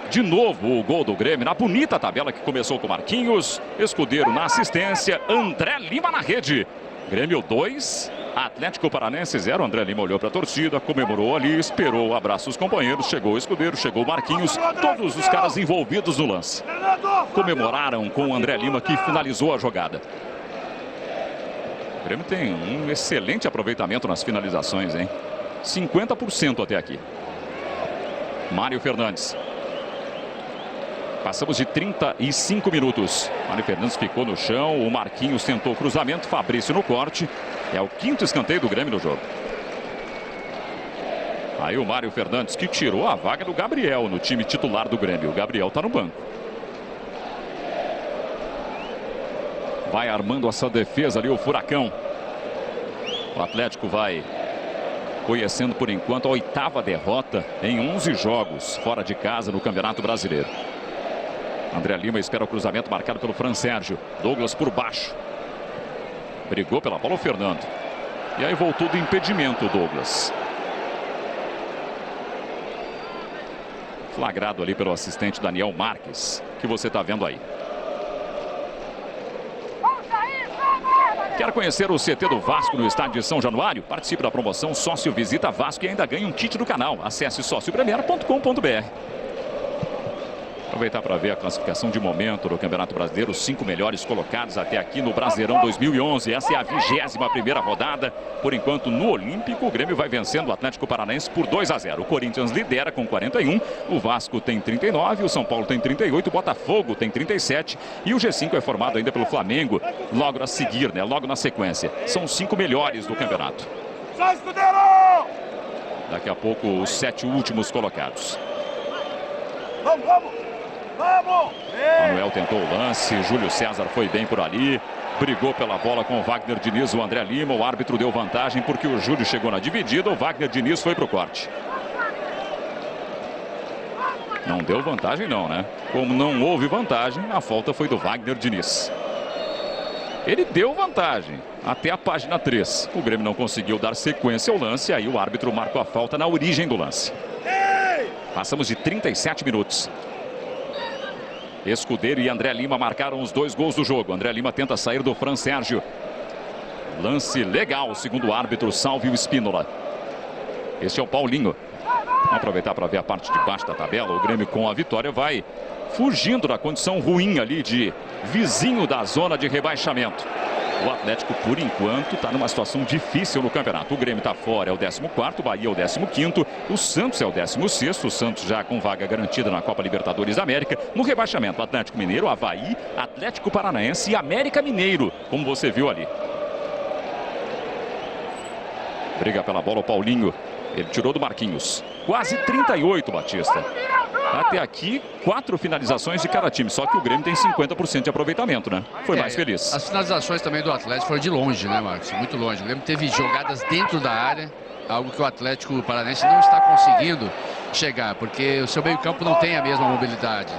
de novo o gol do Grêmio na bonita tabela que começou com Marquinhos, Escudeiro na assistência, André Lima na rede. Grêmio 2, Atlético Paranaense 0. André Lima olhou para a torcida, comemorou ali, esperou o abraço dos companheiros, chegou o Escudeiro, chegou o Marquinhos, todos os caras envolvidos no lance. Comemoraram com o André Lima que finalizou a jogada. O Grêmio tem um excelente aproveitamento nas finalizações, hein? 50% até aqui. Mário Fernandes. Passamos de 35 minutos. Mário Fernandes ficou no chão. O Marquinhos tentou o cruzamento. Fabrício no corte. É o quinto escanteio do Grêmio no jogo. Aí o Mário Fernandes que tirou a vaga do Gabriel no time titular do Grêmio. O Gabriel está no banco. Vai armando essa defesa ali o Furacão. O Atlético vai conhecendo por enquanto a 8ª derrota em 11 jogos fora de casa no Campeonato Brasileiro. André Lima espera o cruzamento marcado pelo Fran Sérgio. Douglas por baixo. Brigou pela bola o Fernando. E aí voltou do impedimento o Douglas. Flagrado ali pelo assistente Daniel Marques, que você está vendo aí. Quer conhecer o CT do Vasco no estádio de São Januário? Participe da promoção Sócio Visita Vasco e ainda ganhe um kit do canal. Acesse sociopremier.com.br. Aproveitar para ver a classificação de momento do Campeonato Brasileiro. Os 5 melhores colocados até aqui no Brasileirão 2011. Essa é a 21ª rodada. Por enquanto, no Olímpico, o Grêmio vai vencendo o Atlético Paranaense por 2-0. O Corinthians lidera com 41. O Vasco tem 39. O São Paulo tem 38. O Botafogo tem 37. E o G5 é formado ainda pelo Flamengo. Logo a seguir, né? Logo na sequência. São os 5 melhores do campeonato. Daqui a pouco, os 7 últimos colocados. Vamos, vamos! Vamos! Manuel tentou o lance, Júlio César foi bem por ali, brigou pela bola com o Wagner Diniz, o André Lima, o árbitro deu vantagem porque o Júlio chegou na dividida, o Wagner Diniz foi para o corte. Não deu vantagem não, né? Como não houve vantagem, a falta foi do Wagner Diniz. Ele deu vantagem até a página 3. O Grêmio não conseguiu dar sequência ao lance, aí o árbitro marcou a falta na origem do lance. Passamos de 37 minutos. Escudeiro e André Lima marcaram os 2 gols do jogo. André Lima tenta sair do Fran Sérgio. Lance legal, segundo o árbitro Salvio Espínola. Este é o Paulinho. Vamos aproveitar para ver a parte de baixo da tabela. O Grêmio com a vitória vai fugindo da condição ruim ali de vizinho da zona de rebaixamento. O Atlético, por enquanto, está numa situação difícil no campeonato. O Grêmio está fora, é o 14º, o Bahia é o 15º, o Santos é o 16º, o Santos já com vaga garantida na Copa Libertadores da América. No rebaixamento, Atlético Mineiro, Avaí, Atlético Paranaense e América Mineiro, como você viu ali. Briga pela bola o Paulinho, ele tirou do Marquinhos. Quase 38, Batista. Até aqui, 4 finalizações de cada time. Só que o Grêmio tem 50% de aproveitamento, né? Foi mais feliz. As finalizações também do Atlético foram de longe, né, Marcos? Muito longe. O Grêmio teve jogadas dentro da área, algo que o Atlético Paranaense não está conseguindo chegar, porque o seu meio-campo não tem a mesma mobilidade.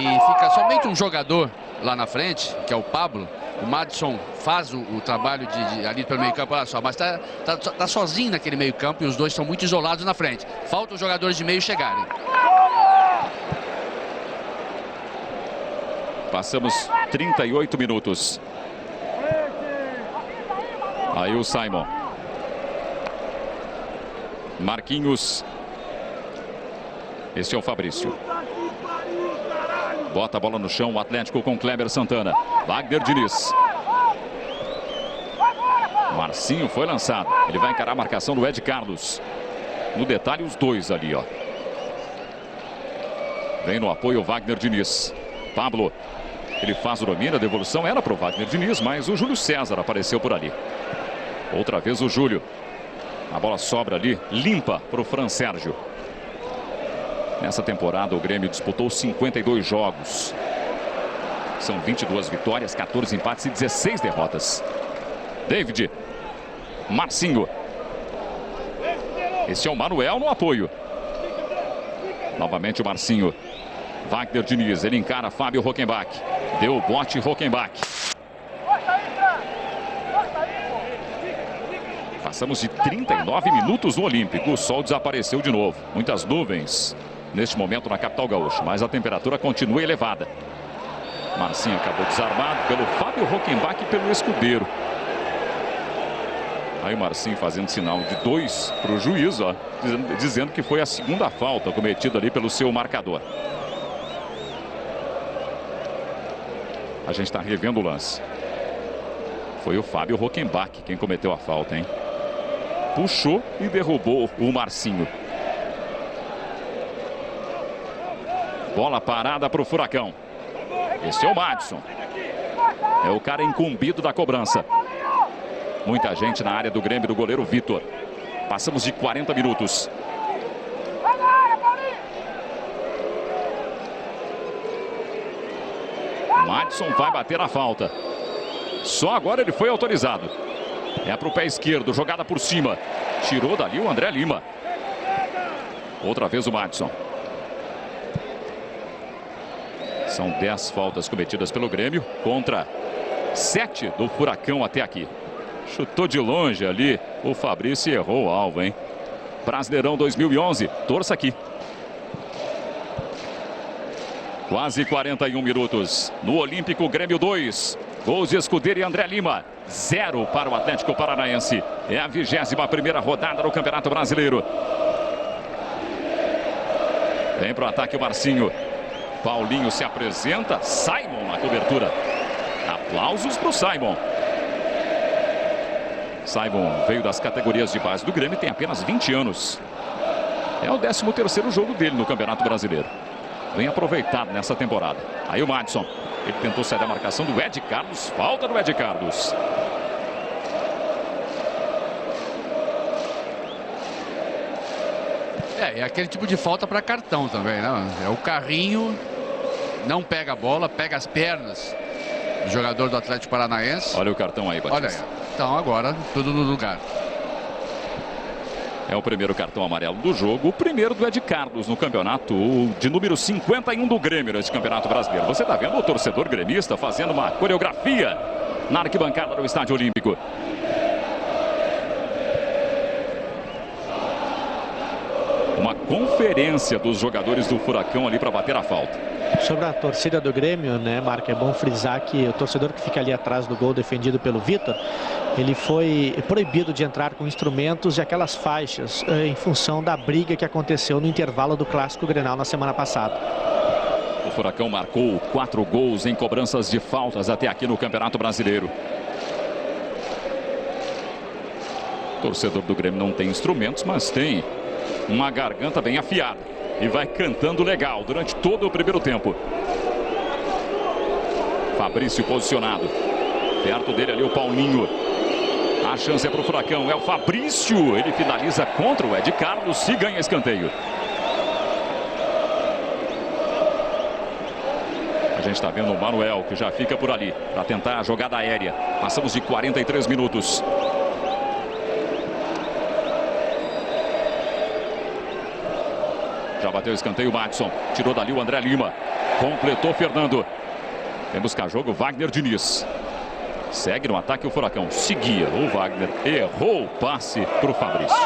E fica somente um jogador lá na frente, que é o Pablo. O Madison faz o trabalho ali pelo meio-campo, olha só, mas tá sozinho naquele meio-campo e os dois estão muito isolados na frente. Falta os jogadores de meio chegarem. Passamos 38 minutos. Aí o Simon. Marquinhos. Esse é o Fabrício. Bota a bola no chão, o Atlético com Kleber Santana. Wagner Diniz. Marcinho foi lançado. Ele vai encarar a marcação do Ed Carlos. No detalhe, os dois ali, ó. Vem no apoio o Wagner Diniz. Pablo. Ele faz o domínio, a devolução era para o Wagner Diniz, mas o Júlio César apareceu por ali. Outra vez o Júlio. A bola sobra ali, limpa para o Fran Sérgio. Nessa temporada o Grêmio disputou 52 jogos. São 22 vitórias, 14 empates e 16 derrotas. David. Marcinho. Esse é o Manuel no apoio. Novamente o Marcinho. Wagner Diniz, ele encara Fábio Rockenbach. Deu o bote Rockenbach. Passamos de 39 minutos no Olímpico. O sol desapareceu de novo. Muitas nuvens neste momento na capital gaúcha, mas a temperatura continua elevada. Marcinho acabou desarmado pelo Fábio Rockenbach e pelo Escudeiro. Aí o Marcinho fazendo sinal de 2 para o juiz, ó, dizendo que foi a segunda falta cometida ali pelo seu marcador. A gente está revendo o lance. Foi o Fábio Rockenbach quem cometeu a falta, hein? Puxou e derrubou o Marcinho. Bola parada para o Furacão. Esse é o Madison. É o cara incumbido da cobrança. Muita gente na área do Grêmio, do goleiro Vitor. Passamos de 40 minutos. Madison vai bater a falta. Só agora ele foi autorizado. É para o pé esquerdo, jogada por cima. Tirou dali o André Lima. Outra vez o Madison. São 10 faltas cometidas pelo Grêmio contra 7 do Furacão até aqui. Chutou de longe ali o Fabrício e errou o alvo, hein? Brasileirão 2011, torça aqui. Quase 41 minutos. No Olímpico, Grêmio 2. Gols de Escudeiro e André Lima. 0 para o Atlético Paranaense. É a 21ª rodada do Campeonato Brasileiro. Vem para o ataque o Marcinho. Paulinho se apresenta. Simon na cobertura. Aplausos para o Simon. Simon veio das categorias de base do Grêmio e tem apenas 20 anos. É o 13º jogo dele no Campeonato Brasileiro. Bem aproveitado nessa temporada. Aí o Madison. Ele tentou sair da marcação do Ed Carlos. Falta do Ed Carlos. É aquele tipo de falta para cartão também, né? É o carrinho, não pega a bola, pega as pernas do jogador do Atlético Paranaense. Olha o cartão aí, Batista. Olha aí. Então agora tudo no lugar. É o primeiro cartão amarelo do jogo. O primeiro do Ed Carlos no campeonato de número 51 do Grêmio nesse Campeonato Brasileiro. Você está vendo o torcedor gremista fazendo uma coreografia na arquibancada do Estádio Olímpico. Uma conferência dos jogadores do Furacão ali para bater a falta. Sobre a torcida do Grêmio, né, Marco, é bom frisar que o torcedor que fica ali atrás do gol defendido pelo Vitor, ele foi proibido de entrar com instrumentos e aquelas faixas em função da briga que aconteceu no intervalo do Clássico Grenal na semana passada. O Furacão marcou 4 gols em cobranças de faltas até aqui no Campeonato Brasileiro. O torcedor do Grêmio não tem instrumentos, mas tem uma garganta bem afiada. E vai cantando legal durante todo o primeiro tempo. Fabrício posicionado. Perto dele ali o Paulinho. A chance é para o Furacão. É o Fabrício. Ele finaliza contra o Ed Carlos e ganha escanteio. gente está vendo o Manuel, que já fica por ali para tentar a jogada aérea. Passamos de 43 minutos. Já bateu o escanteio o Madison. Tirou dali o André Lima. Completou Fernando. Vem buscar jogo Wagner Diniz. Segue no ataque o Furacão. Seguia o Wagner. Errou o passe para o Fabrício.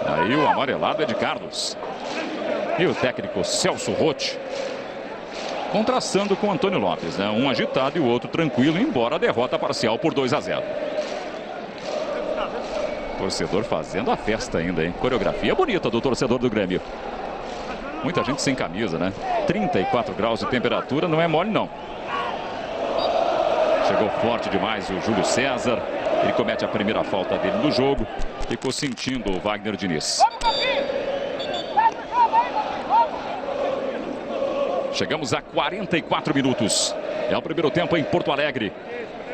Aí o amarelado é de Carlos. E o técnico Celso Rotti contrastando com Antônio Lopes, né? Um agitado e o outro tranquilo, embora a derrota parcial por 2-0. Torcedor fazendo a festa ainda, hein? Coreografia bonita do torcedor do Grêmio. Muita gente sem camisa, né? 34 graus de temperatura, não é mole não. Chegou forte demais o Júlio César. Ele comete a primeira falta dele no jogo. Ficou sentindo o Wagner Diniz. Chegamos a 44 minutos. É o primeiro tempo em Porto Alegre.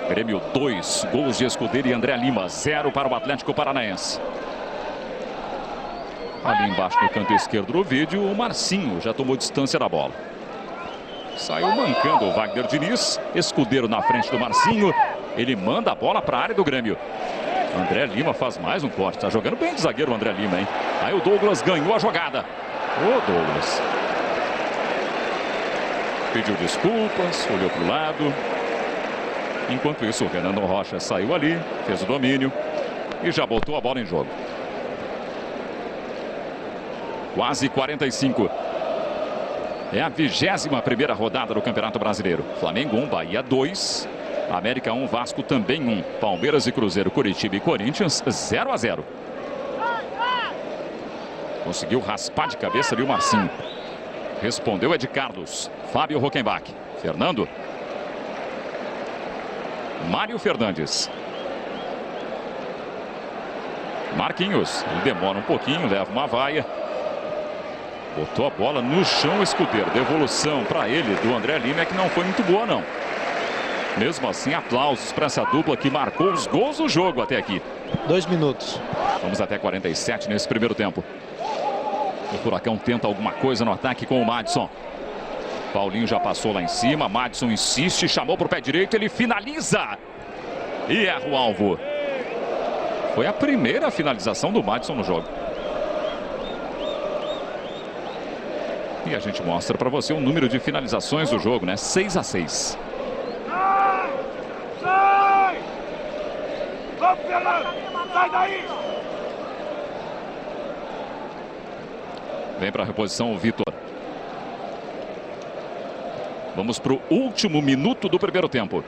Grêmio 2, gols de Escudeiro e André Lima, 0 para o Atlético Paranaense. Ali embaixo no canto esquerdo do vídeo, o Marcinho já tomou distância da bola. Saiu mancando o Wagner Diniz. Escudeiro na frente do Marcinho. Ele manda a bola para a área do Grêmio. André Lima faz mais um corte. Está jogando bem de zagueiro o André Lima, hein? Aí o Douglas ganhou a jogada. Ô Douglas. Pediu desculpas, olhou para o lado. Enquanto isso, o Fernando Rocha saiu ali, fez o domínio e já botou a bola em jogo. Quase 45. É a 21ª rodada do Campeonato Brasileiro. Flamengo 1, Bahia 2. América 1, Vasco também 1. Palmeiras e Cruzeiro, Curitiba e Corinthians 0-0. Conseguiu raspar de cabeça ali o Marcinho. Respondeu Ed Carlos. Fábio Rockenbach. Fernando. Mário Fernandes. Marquinhos. Ele demora um pouquinho, leva uma vaia. Botou a bola no chão, Escudeiro. Devolução para ele do André Lima que não foi muito boa, não. Mesmo assim, aplausos para essa dupla que marcou os gols do jogo até aqui. 2 minutos. Vamos até 47 nesse primeiro tempo. O Furacão tenta alguma coisa no ataque com o Madison. Paulinho já passou lá em cima. Madison insiste, chamou para o pé direito. Ele finaliza. E erra o alvo. Foi a primeira finalização do Madison no jogo. E a gente mostra para você o número de finalizações do jogo, né? 6-6. Sai! Vamos, Fernando! Sai daí! Vem para a reposição o Vitor. Vamos para o último minuto do primeiro tempo.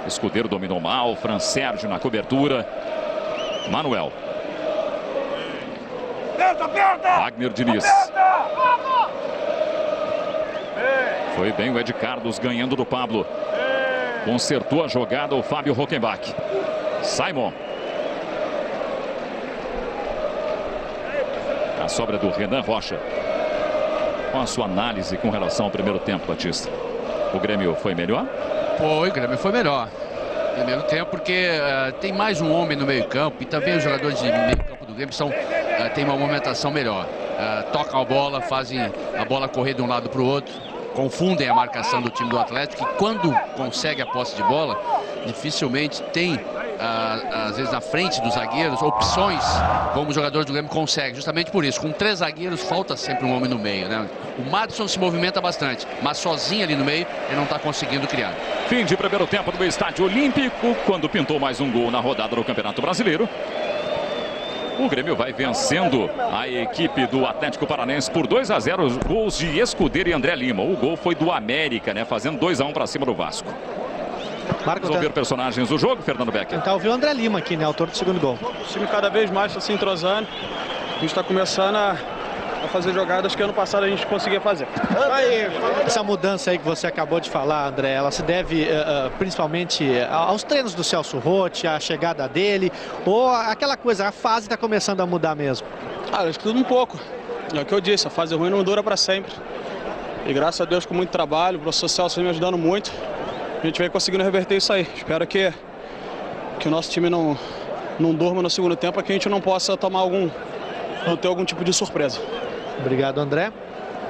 Escudeiro dominou mal. Fran Sérgio na cobertura. Manuel. Wagner Diniz. Foi bem o Ed Carlos ganhando do Pablo. Consertou a jogada o Fábio Rockenbach. Simon. A sobra do Renan Rocha. Qual a sua análise com relação ao primeiro tempo, Batista? O Grêmio foi melhor? Foi, o Grêmio foi melhor. Primeiro tempo porque tem mais um homem no meio campo e também os jogadores de meio campo do Grêmio têm uma movimentação melhor. Tocam a bola, fazem a bola correr de um lado para o outro, confundem a marcação do time do Atlético e quando consegue a posse de bola, dificilmente tem, às vezes na frente dos zagueiros, opções como os jogadores do Grêmio conseguem. Justamente por isso, com 3 zagueiros falta sempre um homem no meio, né? O Madison se movimenta bastante, mas sozinho ali no meio ele não está conseguindo criar. Fim de primeiro tempo do Estádio Olímpico, quando pintou mais um gol na rodada do Campeonato Brasileiro. O Grêmio vai vencendo a equipe do Atlético Paranaense por 2-0. Os gols de Escudeiro e André Lima. O gol foi do América, né? Fazendo 2-1 para cima do Vasco. Marcos, Vamos ver personagens do jogo, Fernando Becker. tentar ouvir o André Lima aqui, né? Autor do segundo gol. O time cada vez mais está se entrosando. A gente está começando a fazer jogadas que ano passado a gente conseguia fazer. Essa mudança aí que você acabou de falar, André, ela se deve principalmente aos treinos do Celso Rotti, à chegada dele, ou aquela coisa, a fase está começando a mudar mesmo? Acho que tudo um pouco. É o que eu disse, a fase ruim não dura para sempre. E graças a Deus, com muito trabalho, o professor Celso vem me ajudando muito. A gente vem conseguindo reverter isso aí. Espero que o nosso time não durma no segundo tempo, para que a gente não possa não ter algum tipo de surpresa. Obrigado, André.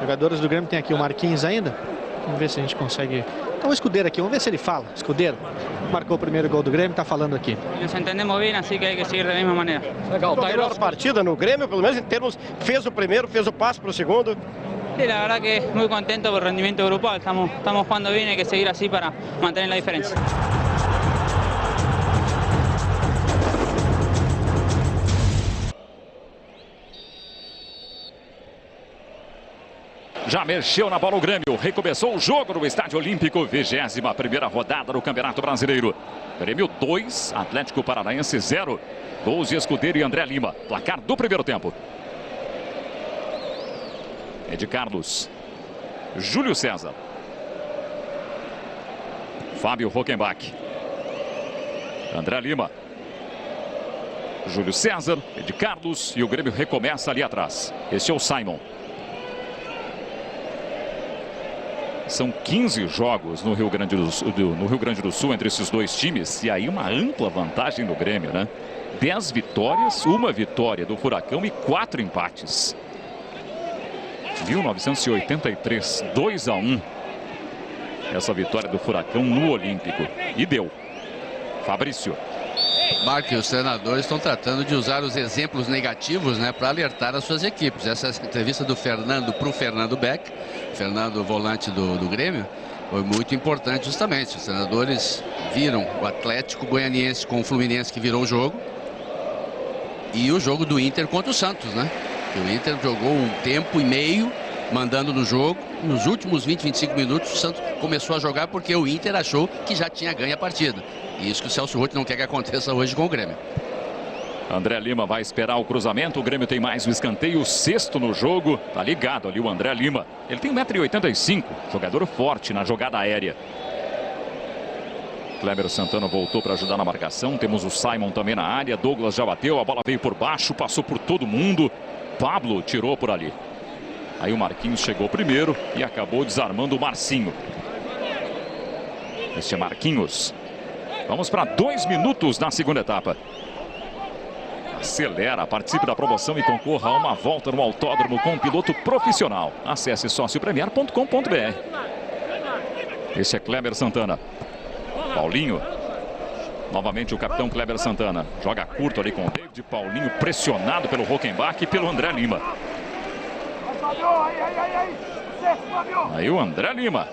Jogadores do Grêmio tem aqui o Marquinhos ainda. Vamos ver se a gente consegue... Então o Escudeiro aqui, vamos ver se ele fala. Escudeiro marcou o primeiro gol do Grêmio, está falando aqui. Nos entendemos bem, assim que hay que seguir da mesma maneira. Legal, tá melhor partida no Grêmio, pelo menos em termos, fez o primeiro, fez o passe para o segundo. Sí, la verdad que muy contento por el rendimiento grupal. Estamos jugando bien, hay que seguir así para mantener la diferencia. Já mexeu na bola o Grêmio. Recomeçou o jogo no Estádio Olímpico. 21ª rodada do Campeonato Brasileiro. Grêmio 2, Atlético Paranaense 0. Gols de Escudeiro e André Lima. Placar do primeiro tempo. Ed Carlos. Júlio César. Fábio Rockenbach. André Lima. Júlio César, Ed Carlos e o Grêmio recomeça ali atrás. Esse é o Simon. São 15 jogos no Rio Grande do Sul entre esses dois times. E aí uma ampla vantagem do Grêmio, né? 10 vitórias, 1 vitória do Furacão e 4 empates. 1983, 2-1. Essa vitória do Furacão no Olímpico. E deu. Fabrício. Marco, e os treinadores estão tratando de usar os exemplos negativos, né, para alertar as suas equipes. Essa entrevista do Fernando para o Fernando Beck, Fernando volante do Grêmio, foi muito importante justamente. Os treinadores viram o Atlético Goianiense com o Fluminense, que virou o jogo, e o jogo do Inter contra o Santos, né? O Inter jogou um tempo e meio mandando no jogo. Nos últimos 20, 25 minutos o Santos começou a jogar porque o Inter achou que já tinha ganho a partida. E isso que o Celso Roth não quer que aconteça hoje com o Grêmio. André Lima vai esperar o cruzamento. O Grêmio tem mais um escanteio, o 6º no jogo. Tá ligado ali o André Lima. Ele tem 1,85 m, jogador forte na jogada aérea. Kleber Santana voltou para ajudar na marcação. Temos o Simon também na área. Douglas já bateu, a bola veio por baixo, passou por todo mundo. Pablo tirou por ali. Aí o Marquinhos chegou primeiro e acabou desarmando o Marcinho. Este é Marquinhos. Vamos para 2 minutos na segunda etapa. Acelera, participe da promoção e concorra a uma volta no autódromo com um piloto profissional. Acesse sociopremier.com.br. Esse é Kleber Santana. Paulinho. Novamente o capitão Kleber Santana. Joga curto ali com o David. Paulinho pressionado pelo Rockenbach e pelo André Lima. Aí o André Lima.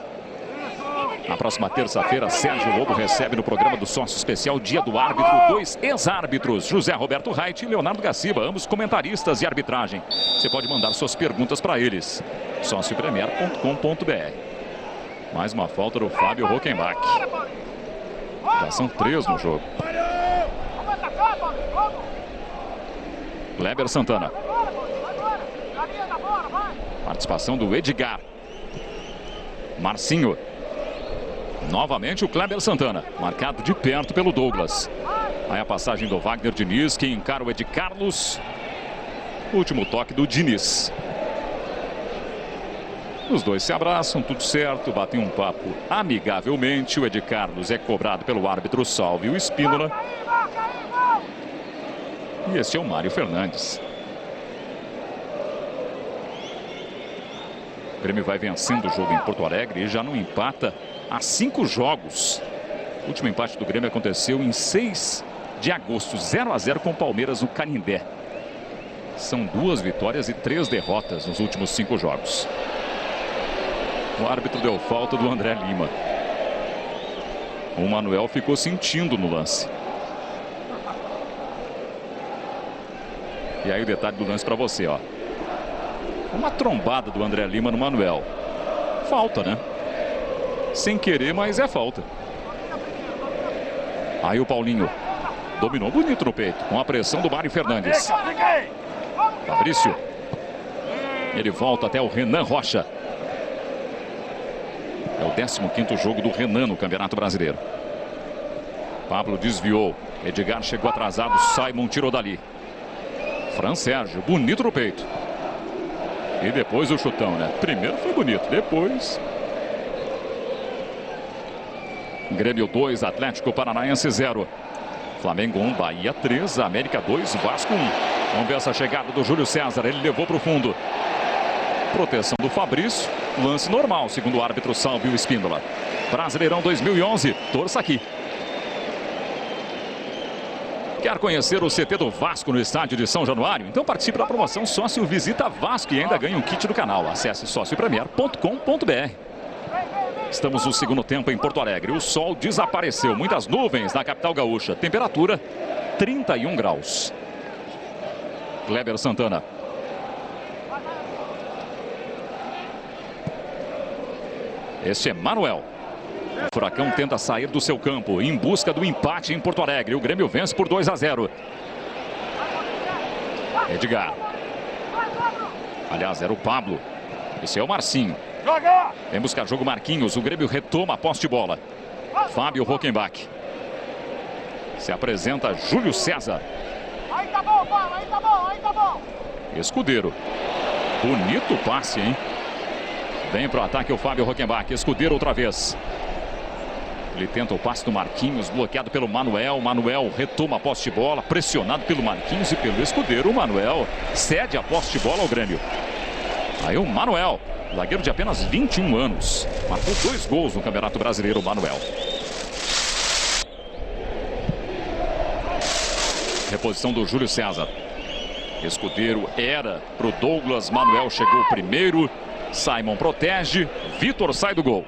Na próxima terça-feira, Sérgio Lobo recebe no programa do Sócio Especial Dia do Árbitro 2 ex-árbitros, José Roberto Reit e Leonardo Gaciba, ambos comentaristas de arbitragem. Você pode mandar suas perguntas para eles. sociopremier.com.br. Mais uma falta do Fábio Rockenbach. Já são 3 no jogo. Kleber Santana. Participação do Edgar. Marcinho. Novamente o Kleber Santana. Marcado de perto pelo Douglas. Aí a passagem do Wagner Diniz, que encara o Ed Carlos. Último toque do Diniz. Os dois se abraçam, tudo certo, batem um papo amigavelmente. O Ed Carlos é cobrado pelo árbitro Salvio Espínola. E esse é o Mário Fernandes. O Grêmio vai vencendo o jogo em Porto Alegre e já não empata há 5 jogos. O último empate do Grêmio aconteceu em 6 de agosto, 0-0 com o Palmeiras no Canindé. São 2 vitórias e 3 derrotas nos últimos 5 jogos. O árbitro deu falta do André Lima. O Manuel ficou sentindo no lance. E aí o detalhe do lance para você, ó. Uma trombada do André Lima no Manuel. Falta, né? Sem querer, mas é falta. Aí o Paulinho dominou bonito no peito, com a pressão do Mário Fernandes. Fabrício. Ele volta até o Renan Rocha. É o 15º jogo do Renan no Campeonato Brasileiro. Pablo desviou. Edgar chegou atrasado. Simon tirou dali. Fran Sérgio, bonito no peito. E depois o chutão, né? Primeiro foi bonito, depois... Grêmio 2, Atlético Paranaense 0. Flamengo 1, Bahia 3, América 2, Vasco 1. Vamos ver essa chegada do Júlio César, ele levou para o fundo. Proteção do Fabrício. Lance normal, segundo o árbitro Salvio Espíndola. Brasileirão 2011. Torça aqui. Quer conhecer o CT do Vasco no estádio de São Januário? Então participe da promoção Sócio Visita Vasco e ainda ganhe um kit do canal. Acesse sociopremier.com.br. Estamos no segundo tempo em Porto Alegre. O sol desapareceu. Muitas nuvens na capital gaúcha. Temperatura 31 graus. Kleber Santana. Este é Manuel. O Furacão tenta sair do seu campo em busca do empate em Porto Alegre. O Grêmio vence por 2-0. Edgar. Aliás, era o Pablo. Esse é o Marcinho. Vem buscar jogo Marquinhos. O Grêmio retoma a posse de bola. Fábio Rockenbach. Se apresenta Júlio César. Aí tá bom, Paulo, aí tá bom, aí tá bom. Escudeiro. Bonito passe, hein? Vem pro ataque o Fábio Rockenbach. Escudeiro outra vez. Ele tenta o passe do Marquinhos, bloqueado pelo Manuel. Manuel retoma a posse de bola, pressionado pelo Marquinhos e pelo Escudeiro. O Manuel cede a posse de bola ao Grêmio. Aí o Manuel, zagueiro de apenas 21 anos. Marcou 2 gols no Campeonato Brasileiro, o Manuel. Reposição do Júlio César. Escudeiro era pro Douglas. Manuel chegou primeiro. Simon protege. Vitor sai do gol.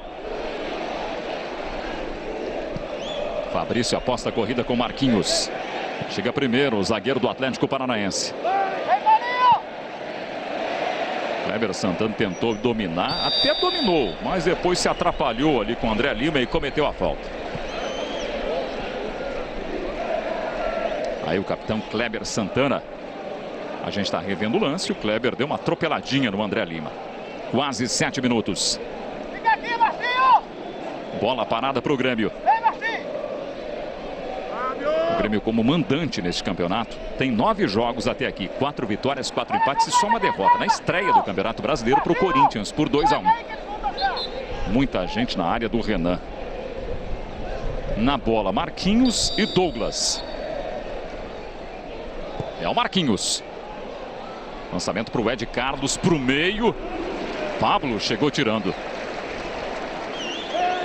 Fabrício aposta a corrida com Marquinhos. Chega primeiro o zagueiro do Atlético Paranaense. Kleber Santana tentou dominar, até dominou, mas depois se atrapalhou ali com André Lima e cometeu a falta. Aí o capitão Kleber Santana. A gente está revendo o lance. O Kleber deu uma atropeladinha no André Lima. Quase 7 minutos. Fica aqui, Marcinho! Bola parada para o Grêmio. Vem, Marcinho! O Grêmio como mandante neste campeonato tem 9 jogos até aqui. 4 vitórias, 4 empates e só uma derrota na estreia do Campeonato Brasileiro para o Corinthians por 2-1. Muita gente na área do Renan. Na bola, Marquinhos e Douglas. É o Marquinhos. Lançamento para o Ed Carlos, para o meio. Pablo chegou tirando.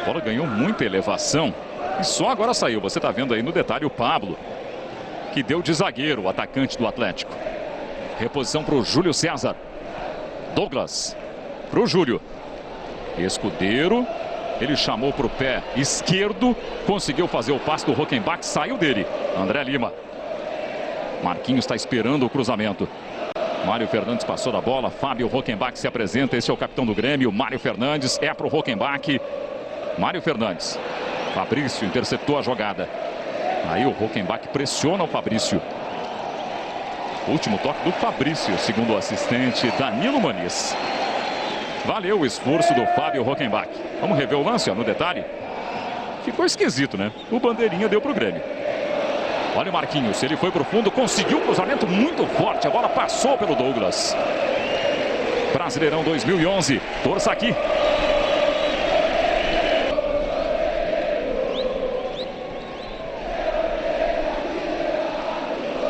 A bola ganhou muita elevação e só agora saiu. Você está vendo aí no detalhe o Pablo, que deu de zagueiro, o atacante do Atlético. Reposição para o Júlio César. Douglas para o Júlio. Escudeiro. Ele chamou para o pé esquerdo. Conseguiu fazer o passe do Rockenbach. Saiu dele. André Lima. Marquinhos está esperando o cruzamento. Mário Fernandes passou da bola. Fábio Rockenbach se apresenta. Esse é o capitão do Grêmio. Mário Fernandes é para o Rockenbach. Mário Fernandes. Fabrício interceptou a jogada. Aí o Rockenbach pressiona o Fabrício. Último toque do Fabrício, segundo o assistente Danilo Maniz. Valeu o esforço do Fábio Rockenbach. Vamos rever o lance, ó, no detalhe. Ficou esquisito, né? O bandeirinha deu para o Grêmio. Olha o Marquinhos, ele foi para o fundo, conseguiu um cruzamento muito forte. A bola passou pelo Douglas. Brasileirão 2011, torça aqui.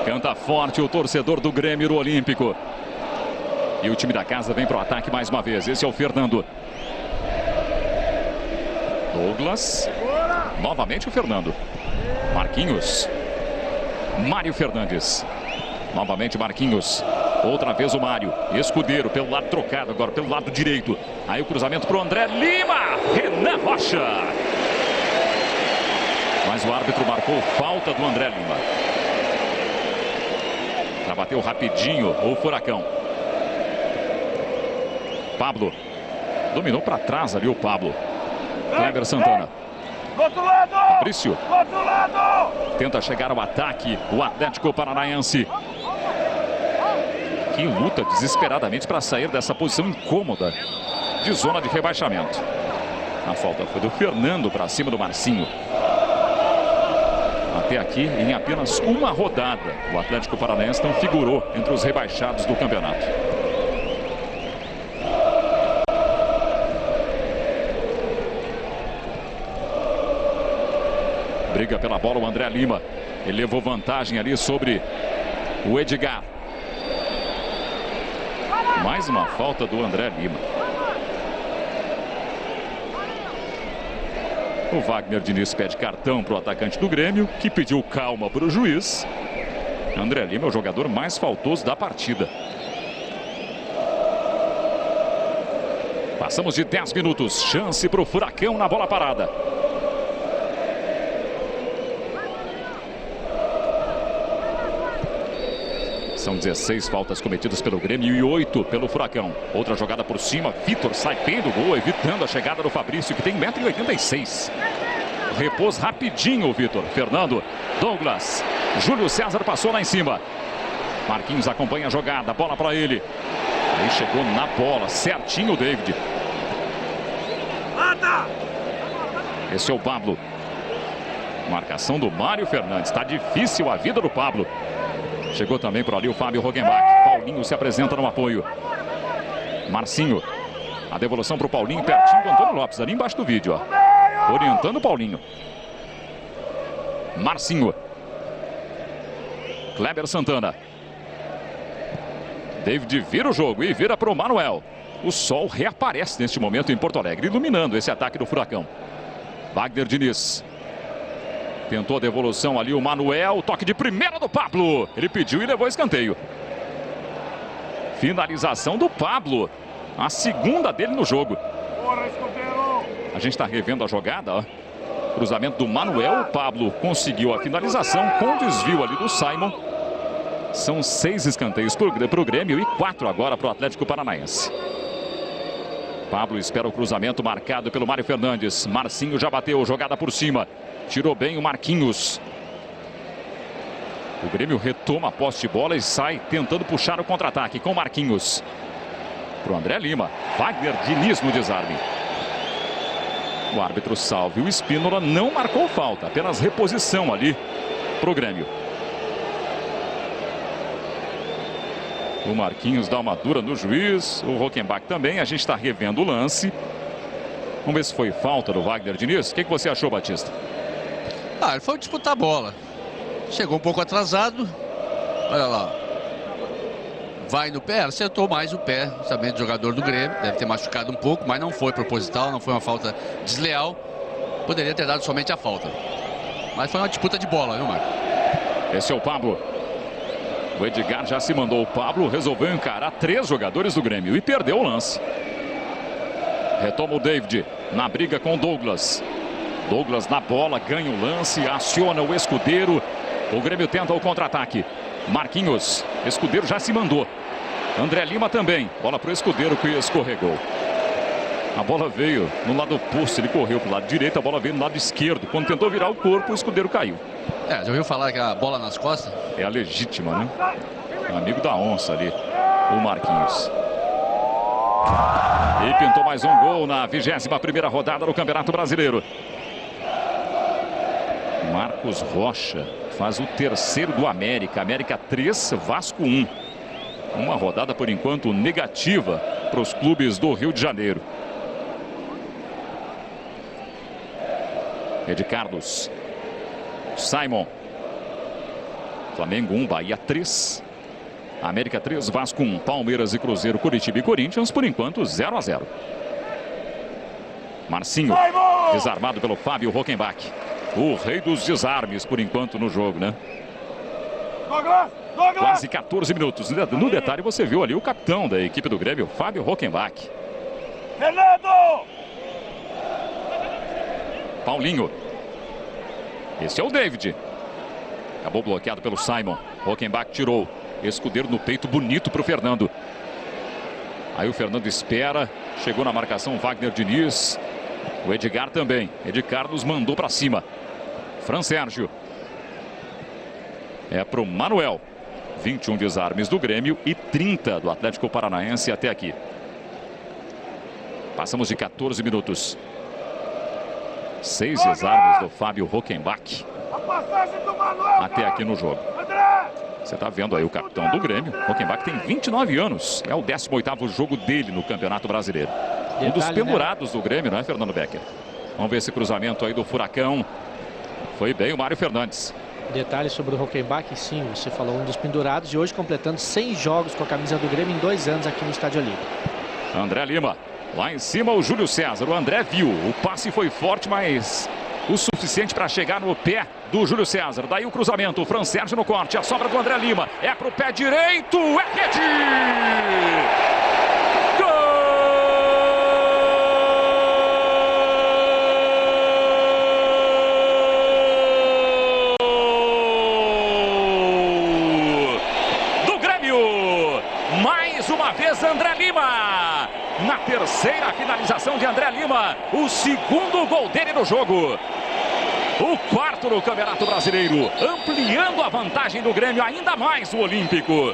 Canta forte o torcedor do Grêmio Olímpico. E o time da casa vem para o ataque mais uma vez. Esse é o Fernando. Douglas. Novamente o Fernando. Marquinhos. Mário Fernandes. Novamente Marquinhos. Outra vez o Mário. Escudeiro pelo lado trocado agora, pelo lado direito. Aí o cruzamento para o André Lima. Renan Rocha. Mas o árbitro marcou falta do André Lima. Já bateu rapidinho o Furacão. Pablo. Dominou para trás ali o Pablo. Kleber Santana. Do outro lado! Fabrício. Do outro lado! Tenta chegar ao ataque o Atlético Paranaense. Que luta desesperadamente para sair dessa posição incômoda de zona de rebaixamento. A falta foi do Fernando para cima do Marcinho. Até aqui, em apenas uma rodada, o Atlético Paranaense não figurou entre os rebaixados do campeonato. Briga pela bola o André Lima. Ele levou vantagem ali sobre o Edgar. Mais uma falta do André Lima. O Wagner Diniz pede cartão para o atacante do Grêmio, que pediu calma para o juiz. André Lima é o jogador mais faltoso da partida. Passamos de 10 minutos. Chance para o Furacão na bola parada. São 16 faltas cometidas pelo Grêmio e 8 pelo Furacão. Outra jogada por cima. Vitor sai bem do gol, evitando a chegada do Fabrício, que tem 1,86 m. Repôs rapidinho o Vitor. Fernando, Douglas, Júlio César passou lá em cima. Marquinhos acompanha a jogada. Bola para ele. Aí chegou na bola. Certinho o David. Esse é o Pablo. Marcação do Mário Fernandes. Está difícil a vida do Pablo. Chegou também por ali o Fábio Roggenbach. Paulinho se apresenta no apoio. Marcinho. A devolução para o Paulinho, pertinho do Antônio Lopes, ali embaixo do vídeo, ó. Orientando o Paulinho. Marcinho. Kleber Santana. David vira o jogo e vira para o Manuel. O sol reaparece neste momento em Porto Alegre, iluminando esse ataque do Furacão. Wagner Diniz. Tentou a devolução ali o Manuel. Toque de primeira do Pablo. Ele pediu e levou escanteio. Finalização do Pablo. A segunda dele no jogo. A gente está revendo a jogada, ó. Cruzamento do Manuel. O Pablo conseguiu a finalização com desvio ali do Simon. São 6 escanteios para o Grêmio e 4 agora para o Atlético Paranaense. Pablo espera o cruzamento marcado pelo Mário Fernandes. Marcinho já bateu, jogada por cima. Tirou bem o Marquinhos. O Grêmio retoma a posse de bola e sai tentando puxar o contra-ataque com Marquinhos. Para o André Lima. Wagner Diniz no desarme. O árbitro Salve. O Espínola não marcou falta. Apenas reposição ali para o Grêmio. O Marquinhos dá uma dura no juiz. O Rockenbach também. A gente está revendo o lance. Vamos ver se foi falta do Wagner Diniz. O que você achou, Batista? Ele foi disputar a bola. Chegou um pouco atrasado. Olha lá. Vai no pé, acertou mais o pé também do jogador do Grêmio. Deve ter machucado um pouco, mas não foi proposital, não foi uma falta desleal. Poderia ter dado somente a falta. Mas foi uma disputa de bola, viu, Marco? Esse é o Pablo. O Edgar já se mandou. O Pablo resolveu encarar 3 jogadores do Grêmio e perdeu o lance. Retoma o David na briga com o Douglas. Douglas na bola, ganha o lance, aciona o Escudeiro. O Grêmio tenta o contra-ataque. Marquinhos, Escudeiro já se mandou. André Lima também. Bola para o Escudeiro que escorregou. A bola veio no lado oposto, ele correu para o lado direito, a bola veio no lado esquerdo. Quando tentou virar o corpo, o Escudeiro caiu. Já ouviu falar que a bola nas costas? É a legítima, né? É um amigo da onça ali, o Marquinhos. E pintou mais um gol na 21ª rodada do Campeonato Brasileiro. Marcos Rocha faz o terceiro do América. América 3, Vasco 1. Uma rodada, por enquanto, negativa para os clubes do Rio de Janeiro. Ed Carlos. Simon. Flamengo 1, Bahia 3. América 3, Vasco 1. Palmeiras e Cruzeiro, Curitiba e Corinthians, por enquanto 0-0. Marcinho, desarmado pelo Fábio Rockenbach. O rei dos desarmes, por enquanto, no jogo, né? Quase 14 minutos. No detalhe, você viu ali o capitão da equipe do Grêmio, Fábio Rockenbach. Fernando! Paulinho. Esse é o David. Acabou bloqueado pelo Simon. Rockenbach tirou. Escudeiro no peito, bonito para o Fernando. Aí o Fernando espera. Chegou na marcação Wagner Diniz. O Edgar também. Ed Carlos mandou para cima. Fran Sérgio. É para o Manuel. 21 desarmes do Grêmio e 30 do Atlético Paranaense até aqui. Passamos de 14 minutos. 6 desarmes do Fábio Rockenbach até aqui no jogo. Você está vendo aí o capitão do Grêmio. Rockenbach tem 29 anos. É o 18º jogo dele no Campeonato Brasileiro. Um dos pendurados do Grêmio, não é, Fernando Becker? Vamos ver esse cruzamento aí do Furacão. Foi bem o Mário Fernandes. Detalhe sobre o Hockenbach, sim, você falou, um dos pendurados, e hoje completando 100 jogos com a camisa do Grêmio em 2 anos aqui no Estádio Olímpico. André Lima, lá em cima o Júlio César, o André viu, o passe foi forte, mas o suficiente para chegar no pé do Júlio César. Daí o cruzamento, o Fran Sérgio no corte, a sobra do André Lima, é pro pé direito, é rede! André Lima, na terceira finalização de André Lima, o segundo gol dele no jogo, o quarto no Campeonato Brasileiro, ampliando a vantagem do Grêmio ainda mais o Olímpico.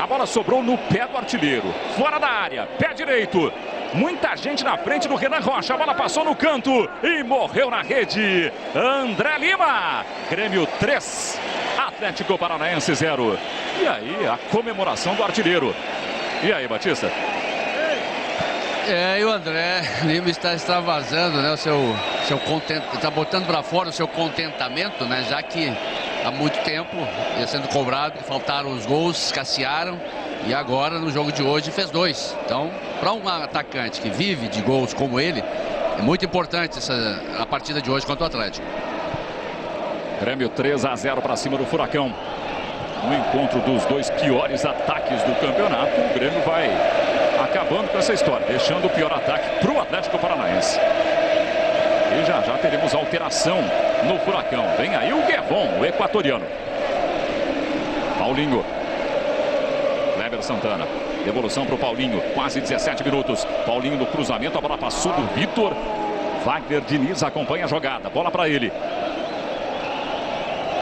A bola sobrou no pé do artilheiro, fora da área, pé direito, muita gente na frente do Renan Rocha, a bola passou no canto e morreu na rede. André Lima, Grêmio 3, Atlético Paranaense 0. E aí a comemoração do artilheiro. E aí, Batista? E o André Lima está extravasando, né, está botando para fora o seu contentamento, né, já que há muito tempo ia sendo cobrado, faltaram os gols, escassearam, e agora no jogo de hoje fez 2. Então, para um atacante que vive de gols como ele, é muito importante a partida de hoje contra o Atlético. Grêmio 3-0 para cima do Furacão. No encontro dos dois piores ataques do campeonato, o Grêmio vai acabando com essa história, deixando o pior ataque para o Atlético Paranaense. E já já teremos alteração no Furacão. Vem aí o Guerron, o equatoriano. Paulinho. Kleber Santana. Devolução para o Paulinho, quase 17 minutos. Paulinho no cruzamento, a bola passou do Vitor. Wagner Diniz acompanha a jogada, bola para ele.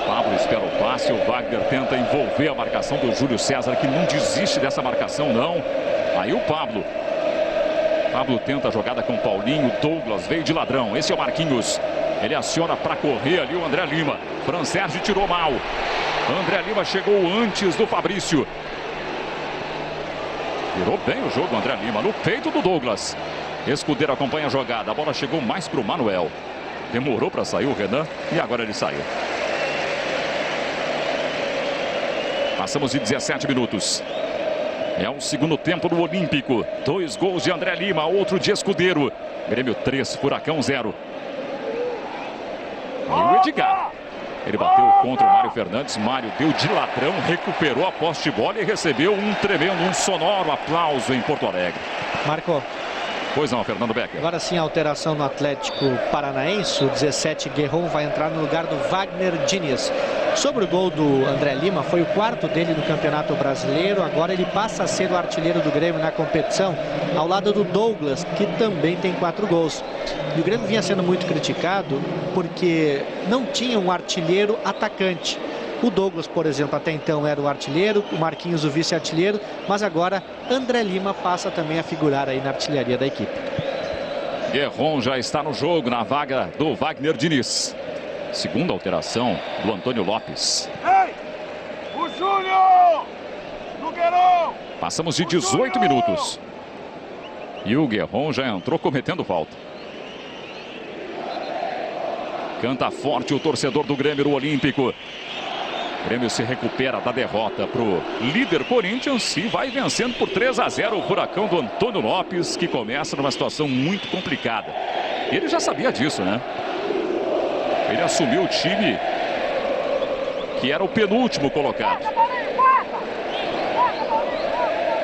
Pablo espera o passe, o Wagner tenta envolver a marcação do Júlio César, que não desiste dessa marcação, não. Aí o Pablo tenta a jogada com o Paulinho, Douglas veio de ladrão, esse é o Marquinhos. Ele aciona para correr ali o André Lima. Fran Sérgio tirou mal. André Lima chegou antes do Fabrício. Virou bem o jogo André Lima, no peito do Douglas. Escudeiro acompanha a jogada, a bola chegou mais para o Manuel. Demorou para sair o Renan e agora ele saiu. Passamos de 17 minutos. É o segundo tempo do Olímpico. 2 gols de André Lima, outro de Escudeiro. Grêmio 3, Furacão 0. E o Edgar. Ele bateu contra o Mário Fernandes. Mário deu de ladrão, recuperou a posse de bola e recebeu um tremendo, um sonoro aplauso em Porto Alegre. Marcou. Pois não, Fernando Becker. Agora sim, a alteração no Atlético Paranaense. O 17, Guerron, vai entrar no lugar do Wagner Diniz. Sobre o gol do André Lima, foi o 4º dele no Campeonato Brasileiro. Agora ele passa a ser o artilheiro do Grêmio na competição, ao lado do Douglas, que também tem 4 gols. E o Grêmio vinha sendo muito criticado porque não tinha um artilheiro atacante. O Douglas, por exemplo, até então era o artilheiro, o Marquinhos o vice-artilheiro, mas agora André Lima passa também a figurar aí na artilharia da equipe. Guerron já está no jogo, na vaga do Wagner Diniz. Segunda alteração do Antônio Lopes. Ei! O Júnior! No Guerron! Passamos de 18 minutos. E o Guerron já entrou cometendo falta. Canta forte o torcedor do Grêmio no Olímpico. O Grêmio se recupera da derrota para o líder Corinthians e vai vencendo por 3-0 o Furacão do Antônio Lopes, que começa numa situação muito complicada. E ele já sabia disso, né? Ele assumiu o time que era o penúltimo colocado.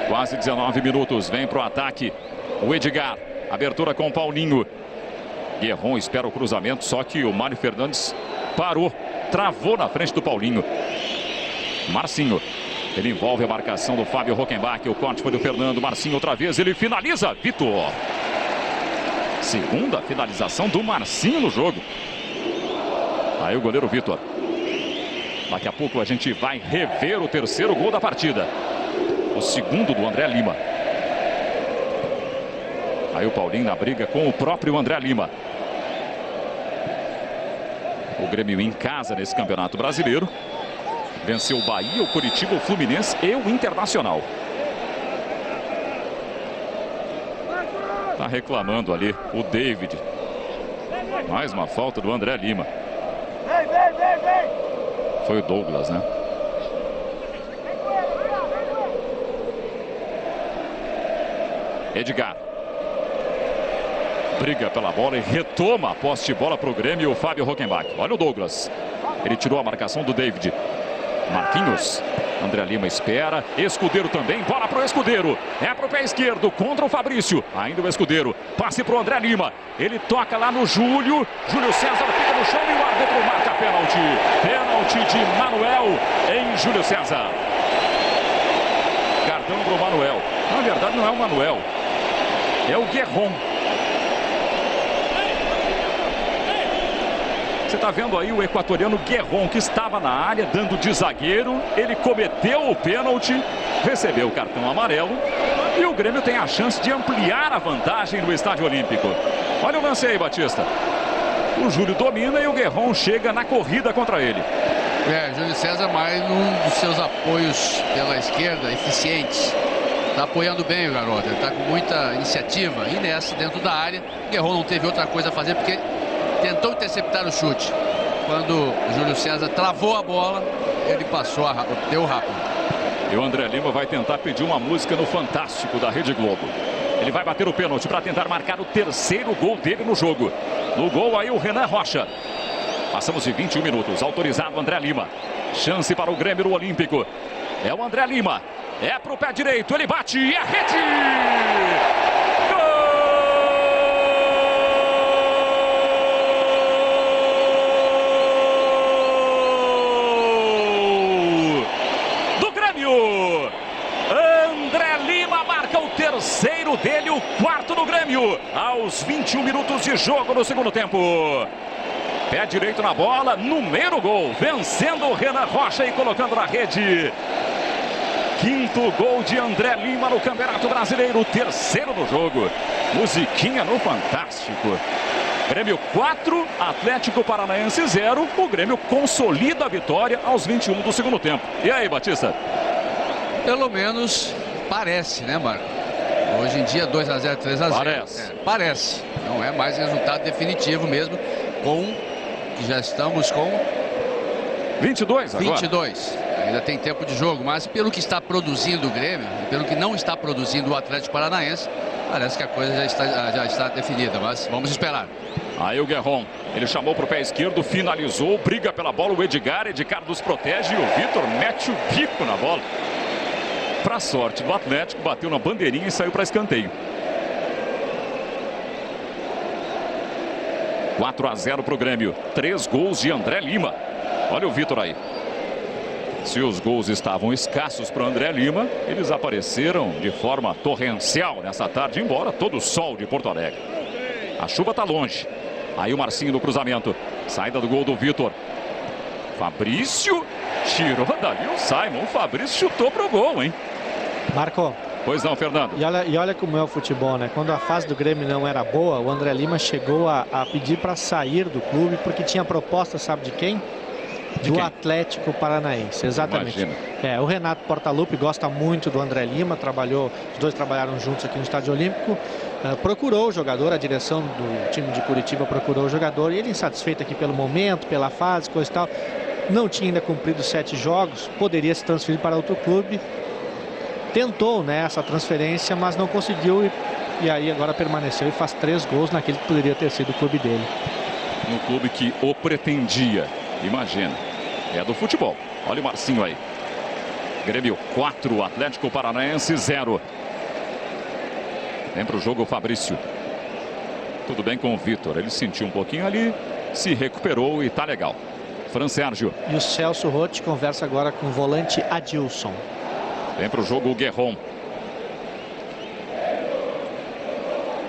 Quase 19 minutos, vem para o ataque o Edgar. Abertura com o Paulinho. Guerron espera o cruzamento, só que o Mário Fernandes parou. Travou na frente do Paulinho. Marcinho. Ele envolve a marcação do Fábio Hockenbach. O corte foi do Fernando. Marcinho outra vez. Ele finaliza. Vitor. Segunda finalização do Marcinho no jogo. Aí o goleiro Vitor. Daqui a pouco a gente vai rever o terceiro gol da partida. O segundo do André Lima. Aí o Paulinho na briga com o próprio André Lima. O Grêmio em casa nesse Campeonato Brasileiro. Venceu o Bahia, o Curitiba, o Fluminense e o Internacional. Tá reclamando ali o David. Mais uma falta do André Lima. Vem, vem, vem, vem! Foi o Douglas, né? Edgar. Briga pela bola e retoma a posse de bola para o Grêmio, o Fábio Rockenbach. Olha o Douglas. Ele tirou a marcação do David. Marquinhos. André Lima espera. Escudeiro também. Bola para o Escudeiro. É para o pé esquerdo contra o Fabrício. Ainda o Escudeiro. Passe para o André Lima. Ele toca lá no Júlio. Júlio César fica no chão e o árbitro marca pênalti. Pênalti de Manuel em Júlio César. Cartão para o Manuel. Na verdade não é o Manuel. É o Guerron. Você está vendo aí o equatoriano Guerron, que estava na área, dando de zagueiro. Ele cometeu o pênalti, recebeu o cartão amarelo. E o Grêmio tem a chance de ampliar a vantagem no Estádio Olímpico. Olha o lance aí, Batista. O Júlio domina e o Guerron chega na corrida contra ele. Júlio César mais um dos seus apoios pela esquerda, eficientes. Está apoiando bem o garoto, ele está com muita iniciativa. E nessa, dentro da área, o Guerron não teve outra coisa a fazer, porque tentou interceptar o chute. Quando o Júlio César travou a bola, ele passou, deu rápido. E o André Lima vai tentar pedir uma música no Fantástico da Rede Globo. Ele vai bater o pênalti para tentar marcar o terceiro gol dele no jogo. No gol aí o Renan Rocha. Passamos de 21 minutos. Autorizado o André Lima. Chance para o Grêmio no Olímpico. É o André Lima. É para o pé direito. Ele bate e é rede! Terceiro dele, o quarto do Grêmio, aos 21 minutos de jogo no segundo tempo. Pé direito na bola, número gol, vencendo o Renan Rocha e colocando na rede. Quinto gol de André Lima no Campeonato Brasileiro, terceiro do jogo. Musiquinha no Fantástico. Grêmio 4, Atlético Paranaense 0. O Grêmio consolida a vitória aos 21 do segundo tempo. E aí, Batista? Pelo menos parece, né, Marco? Hoje em dia 2 a 0, 3 a 0. Parece. Parece. Não é mais resultado definitivo mesmo. Já estamos com 22 agora. 22. Ainda tem tempo de jogo, mas pelo que está produzindo o Grêmio e pelo que não está produzindo o Atlético Paranaense, parece que a coisa já está definida, mas vamos esperar. Aí o Guerron, ele chamou para o pé esquerdo, finalizou, briga pela bola o Edgar nos protege e o Vitor mete o bico na bola. Para sorte do Atlético, bateu na bandeirinha e saiu para escanteio. 4 a 0 para o Grêmio. 3 gols de André Lima. Olha o Vitor aí. Se os gols estavam escassos para o André Lima, eles apareceram de forma torrencial nessa tarde, embora todo o sol de Porto Alegre. A chuva está longe. Aí o Marcinho no cruzamento. Saída do gol do Vitor. Fabrício tirou dali o Simon. O Fabrício chutou pro gol, hein? Marco. Pois não, Fernando. E olha como é o futebol, né? Quando a fase do Grêmio não era boa, o André Lima chegou a pedir para sair do clube porque tinha proposta, sabe de quem? Do Atlético Paranaense, exatamente. Imagina. O Renato Portaluppi gosta muito do André Lima, os dois trabalharam juntos aqui no Estádio Olímpico, procurou o jogador, a direção do time de Curitiba procurou o jogador e ele insatisfeito aqui pelo momento, pela fase, coisa e tal, não tinha ainda cumprido 7 jogos, poderia se transferir para outro clube, tentou, né, essa transferência, mas não conseguiu e aí agora permaneceu e faz 3 gols naquele que poderia ter sido o clube dele. No clube que o pretendia. Imagina, é do futebol. Olha o Marcinho aí. Grêmio 4, Atlético Paranaense 0. Vem para o jogo o Fabrício. Tudo bem com o Vitor. Ele sentiu um pouquinho ali, se recuperou e tá legal. Fran Sérgio. E o Celso Roth conversa agora com o volante Adilson. Vem para o jogo o Guerron.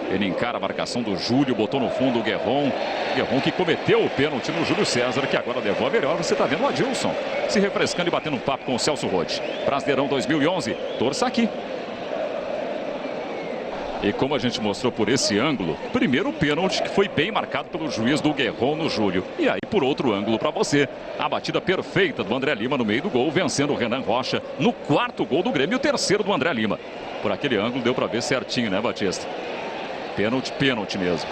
Ele encara a marcação do Júlio, botou no fundo o Guerron. Guerron que cometeu o pênalti no Júlio César, que agora devolve melhor. Você está vendo o Adilson se refrescando e batendo um papo com o Celso Roth. Brasileirão 2011, torça aqui. E como a gente mostrou por esse ângulo, primeiro o pênalti que foi bem marcado pelo juiz do Guerron no Júlio. E aí por outro ângulo para você, a batida perfeita do André Lima no meio do gol, vencendo o Renan Rocha no 4º gol do Grêmio e o 3º do André Lima. Por aquele ângulo deu para ver certinho, né, Batista? Pênalti mesmo.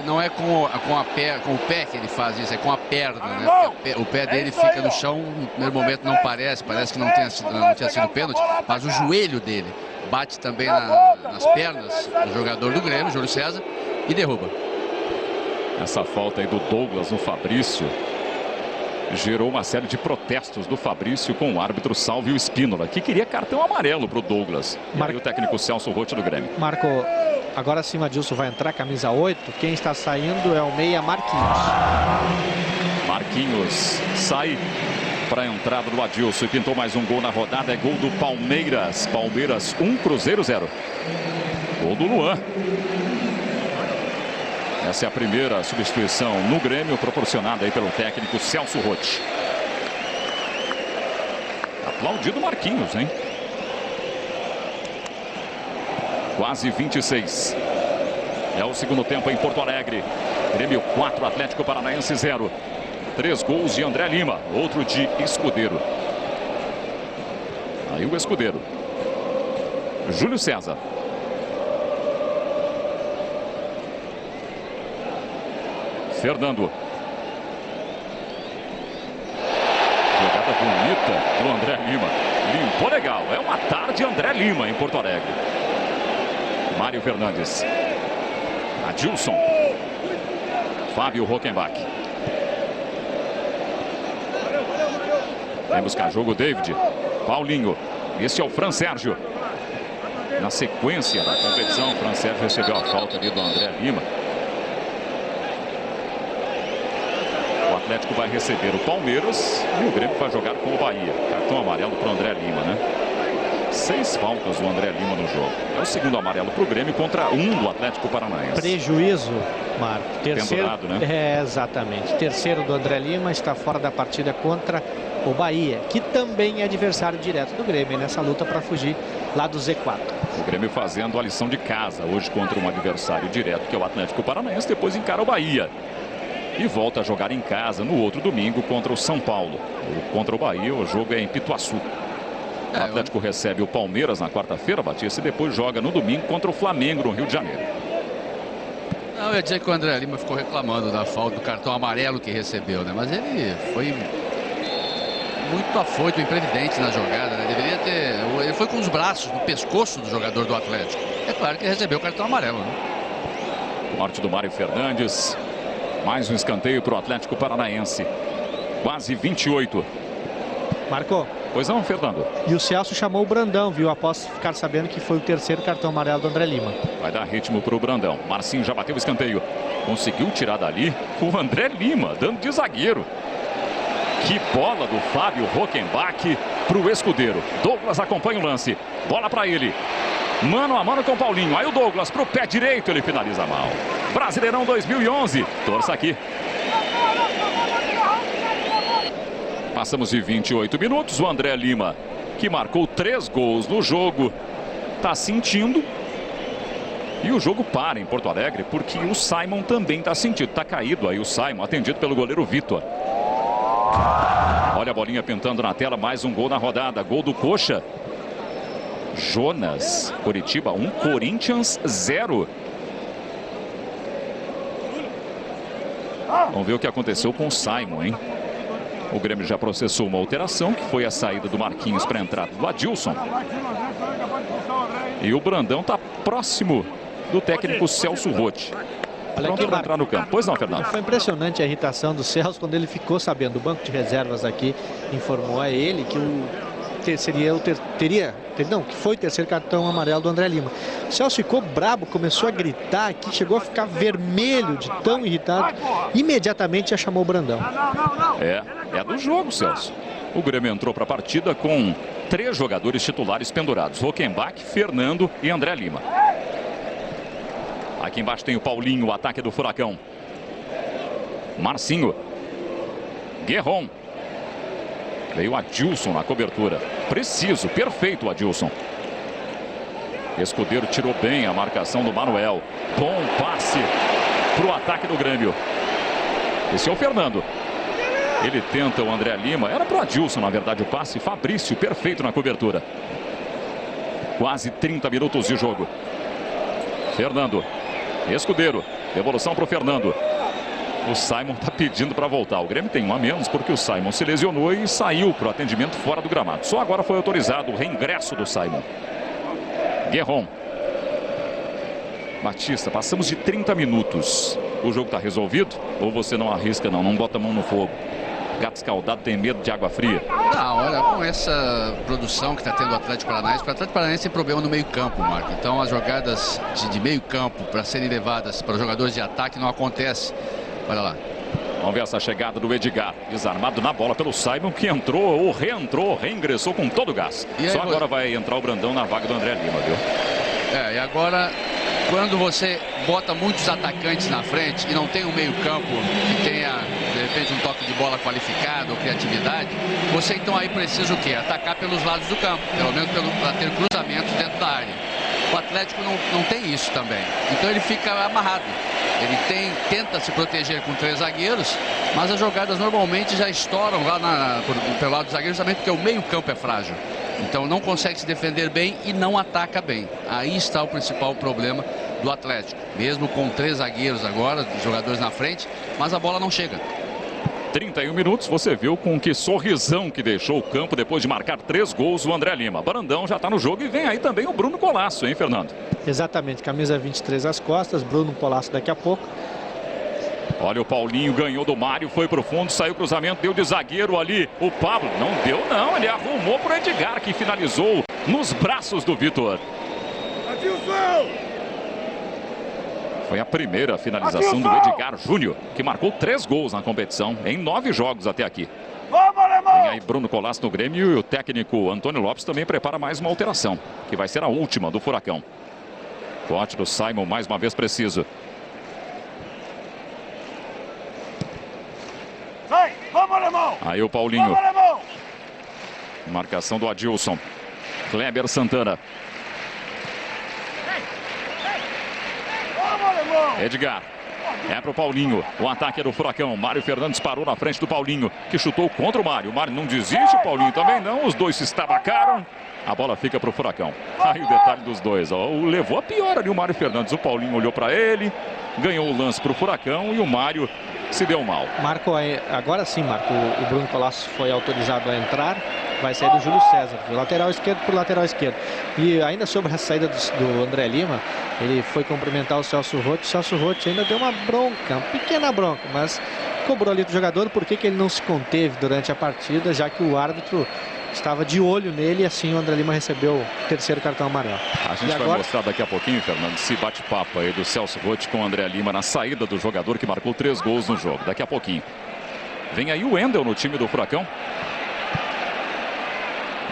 Não é com o pé que ele faz isso, é com a perna, né? O pé dele fica no chão, no primeiro momento não parece que não tinha sido pênalti, mas o joelho dele bate também nas pernas do jogador do Grêmio, Júlio César, e derruba. Essa falta aí do Douglas no Fabrício gerou uma série de protestos do Fabrício com o árbitro Salvio Espínola, que queria cartão amarelo para o Douglas. E aí o técnico Celso Roth do Grêmio. Marco, agora sim o Adilson vai entrar, camisa 8. Quem está saindo é o meia Marquinhos. Marquinhos sai para a entrada do Adilson e pintou mais um gol na rodada. É gol do Palmeiras. Palmeiras 1, Cruzeiro 0. Gol do Luan. Essa é a primeira substituição no Grêmio, proporcionada aí pelo técnico Celso Roth. Aplaudido Marquinhos, hein? Quase 26. É o segundo tempo em Porto Alegre. Grêmio 4, Atlético Paranaense 0. 3 gols de André Lima, outro de Escudeiro. Aí o Escudeiro. Júlio César. Fernando. Jogada bonita do André Lima. Limpou legal. É uma tarde André Lima em Porto Alegre. Mário Fernandes. Adilson. Fábio Rockenbach. Vem buscar jogo David. Paulinho. Esse é o Fran Sérgio. Na sequência da competição, o Fran Sérgio recebeu a falta ali do André Lima. O Atlético vai receber o Palmeiras e o Grêmio vai jogar com o Bahia. Cartão amarelo para o André Lima, né? 6 faltas do André Lima no jogo. É o segundo amarelo para o Grêmio contra 1 do Atlético Paranaense. Prejuízo, Marco. Terceiro, pendurado, né? Exatamente. Terceiro do André Lima está fora da partida contra o Bahia, que também é adversário direto do Grêmio nessa luta para fugir lá do Z4. O Grêmio fazendo a lição de casa hoje contra um adversário direto, que é o Atlético Paranaense, depois encara o Bahia. E volta a jogar em casa no outro domingo contra o São Paulo. Contra o Bahia, o jogo é em Pituaçu. O Atlético recebe o Palmeiras na quarta-feira, Batista, e depois joga no domingo contra o Flamengo no Rio de Janeiro. Não, eu ia dizer que o André Lima ficou reclamando da falta do cartão amarelo que recebeu, né? Mas ele foi muito afoito, imprevidente na jogada, né? Deveria ter... Ele foi com os braços no pescoço do jogador do Atlético. É claro que ele recebeu o cartão amarelo, né? Corte do Mário Fernandes. Mais um escanteio para o Atlético Paranaense. Quase 28. Marcou. Pois não, Fernando. E o Celso chamou o Brandão, viu? Após ficar sabendo que foi o terceiro cartão amarelo do André Lima. Vai dar ritmo para o Brandão. Marcinho já bateu o escanteio. Conseguiu tirar dali o André Lima, dando de zagueiro. Que bola do Fábio Rockenbach para o Escudeiro. Douglas acompanha o lance. Bola para ele. Mano a mano com o Paulinho. Aí o Douglas para o pé direito. Ele finaliza mal. Brasileirão 2011. Torça aqui. Passamos de 28 minutos. O André Lima, que marcou 3 gols no jogo, está sentindo. E o jogo para em Porto Alegre, porque o Simon também está sentindo. Está caído aí o Simon, atendido pelo goleiro Vitor. Olha a bolinha pintando na tela. Mais um gol na rodada. Gol do Coxa. Jonas. Coritiba 1, Corinthians 0. Vamos ver o que aconteceu com o Simon, hein? O Grêmio já processou uma alteração, que foi a saída do Marquinhos para a entrada do Adilson. E o Brandão está próximo do técnico Celso Roth. Pronto para entrar no campo. Pois não, Fernando? Foi impressionante a irritação do Celso quando ele ficou sabendo. O banco de reservas aqui informou a ele que que foi o terceiro cartão amarelo do André Lima. O Celso ficou brabo, começou a gritar aqui, chegou a ficar vermelho de tão irritado. Imediatamente já chamou o Brandão. É do jogo, Celso. O Grêmio entrou para a partida com 3 jogadores titulares pendurados: Rockenbach, Fernando e André Lima. Aqui embaixo tem o Paulinho, o ataque do Furacão. Marcinho. Guerron. Veio o Adilson na cobertura. Preciso, perfeito o Adilson. Escudeiro tirou bem a marcação do Manuel. Bom passe para o ataque do Grêmio. Esse é o Fernando. Ele tenta o André Lima. Era para o Adilson, na verdade, o passe. Fabrício, perfeito na cobertura. Quase 30 minutos de jogo. Fernando. Escudeiro, devolução para o Fernando. O Simon está pedindo para voltar. O Grêmio tem um a menos porque o Simon se lesionou e saiu para o atendimento fora do gramado. Só agora foi autorizado o reingresso do Simon. Guerron. Batista, passamos de 30 minutos. O jogo está resolvido? Ou você não arrisca não bota a mão no fogo? Gato escaldado tem medo de água fria? Não, olha, com essa produção que está tendo o Atlético Paranaense, o Atlético Paranaense tem problema no meio campo, Marco. Então as jogadas de meio campo para serem levadas para os jogadores de ataque não acontece. Olha lá. Vamos ver essa chegada do Edgar. Desarmado na bola pelo Simon, que entrou ou reentrou, reingressou com todo o gás. Aí, só agora vai entrar o Brandão na vaga do André Lima, viu? E agora, quando você bota muitos atacantes na frente e não tem um meio campo que tenha, de repente, um toque de bola qualificado ou criatividade, você então aí precisa o quê? Atacar pelos lados do campo, pelo menos para ter cruzamentos dentro da área. O Atlético não tem isso também. Então ele fica amarrado. Ele tenta se proteger com 3 zagueiros, mas as jogadas normalmente já estouram lá pelo lado dos zagueiros, também porque o meio campo é frágil. Então não consegue se defender bem e não ataca bem. Aí está o principal problema do Atlético. Mesmo com 3 zagueiros agora, jogadores na frente, mas a bola não chega. 31 minutos, você viu com que sorrisão que deixou o campo depois de marcar 3 gols o André Lima. Brandão já está no jogo e vem aí também o Bruno Colasso, hein, Fernando? Exatamente, camisa 23 às costas, Bruno Colasso daqui a pouco. Olha, o Paulinho ganhou do Mário, foi pro fundo, saiu cruzamento, deu de zagueiro ali. O Pablo não deu não, ele arrumou pro Edgar, que finalizou nos braços do Vitor. Foi a primeira finalização do Edgar Júnior, que marcou 3 gols na competição, em 9 jogos até aqui. Vem aí Bruno Colasso no Grêmio e o técnico Antônio Lopes também prepara mais uma alteração, que vai ser a última do Furacão. Corte do Simon, mais uma vez preciso. Aí o Paulinho. Marcação do Adilson. Kleber Santana. Edgar. É pro Paulinho. O ataque é do Furacão. Mário Fernandes parou na frente do Paulinho, que chutou contra o Mário. O Mário não desiste, o Paulinho também não. Os dois se estabacaram. A bola fica pro Furacão. Aí o detalhe dos dois, ó. Levou a pior ali o Mário Fernandes. O Paulinho olhou para ele, ganhou o lance pro Furacão e o Mário se deu mal. Marco, agora sim, Marco, o Bruno Colasso foi autorizado a entrar. Vai sair do Júlio César, do lateral esquerdo por lateral esquerdo. E ainda sobre a saída do André Lima, ele foi cumprimentar o Celso Roth. O Celso Roth ainda deu uma bronca, uma pequena bronca, mas cobrou ali do jogador por que ele não se conteve durante a partida, já que o árbitro estava de olho nele e assim o André Lima recebeu o 3º cartão amarelo. A gente vai mostrar daqui a pouquinho, Fernando, esse bate-papo aí do Celso Roth com o André Lima na saída do jogador que marcou 3 gols no jogo. Daqui a pouquinho. Vem aí o Wendel no time do Furacão.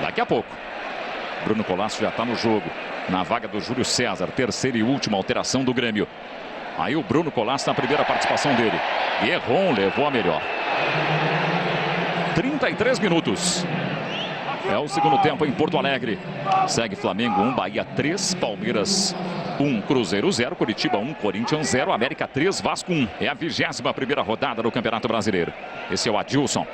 Daqui a pouco. Bruno Colasso já está no jogo. Na vaga do Júlio César. 3ª e última alteração do Grêmio. Aí o Bruno Colasso na primeira participação dele. Guerron levou a melhor. 33 minutos. É o segundo tempo em Porto Alegre. Segue Flamengo 1, Bahia 3, Palmeiras 1, Cruzeiro 0, Curitiba 1, Corinthians 0, América 3, Vasco 1. É a 21ª rodada do Campeonato Brasileiro. Esse é o Adilson.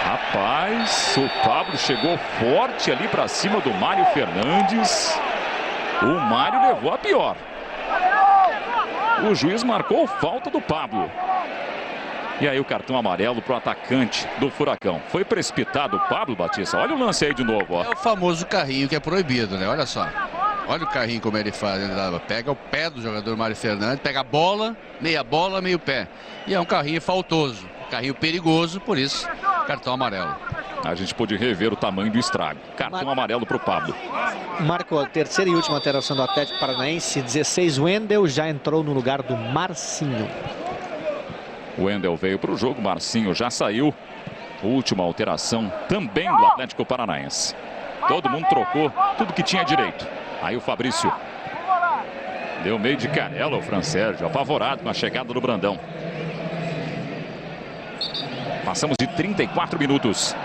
Rapaz, o Pablo chegou forte ali para cima do Mário Fernandes. O Mário levou a pior. O juiz marcou falta do Pablo. E aí o cartão amarelo para o atacante do Furacão. Foi precipitado o Pablo, Batista. Olha o lance aí de novo, ó. É o famoso carrinho que é proibido, né? Olha só. Olha o carrinho como ele faz. Ele pega o pé do jogador Mário Fernandes, pega a bola, meio pé. E é um carrinho faltoso. Carrinho perigoso, por isso, cartão amarelo. A gente pôde rever o tamanho do estrago. Cartão amarelo para o Pablo. Marco, a 3ª e última alteração do Atlético Paranaense. 16, Wendel já entrou no lugar do Marcinho. O Wendel veio para o jogo, Marcinho já saiu. Última alteração também do Atlético Paranaense. Todo mundo trocou tudo que tinha direito. Aí o Fabrício deu meio de canela ao Fran Sérgio, apavorado com a chegada do Brandão. Passamos de 34 minutos.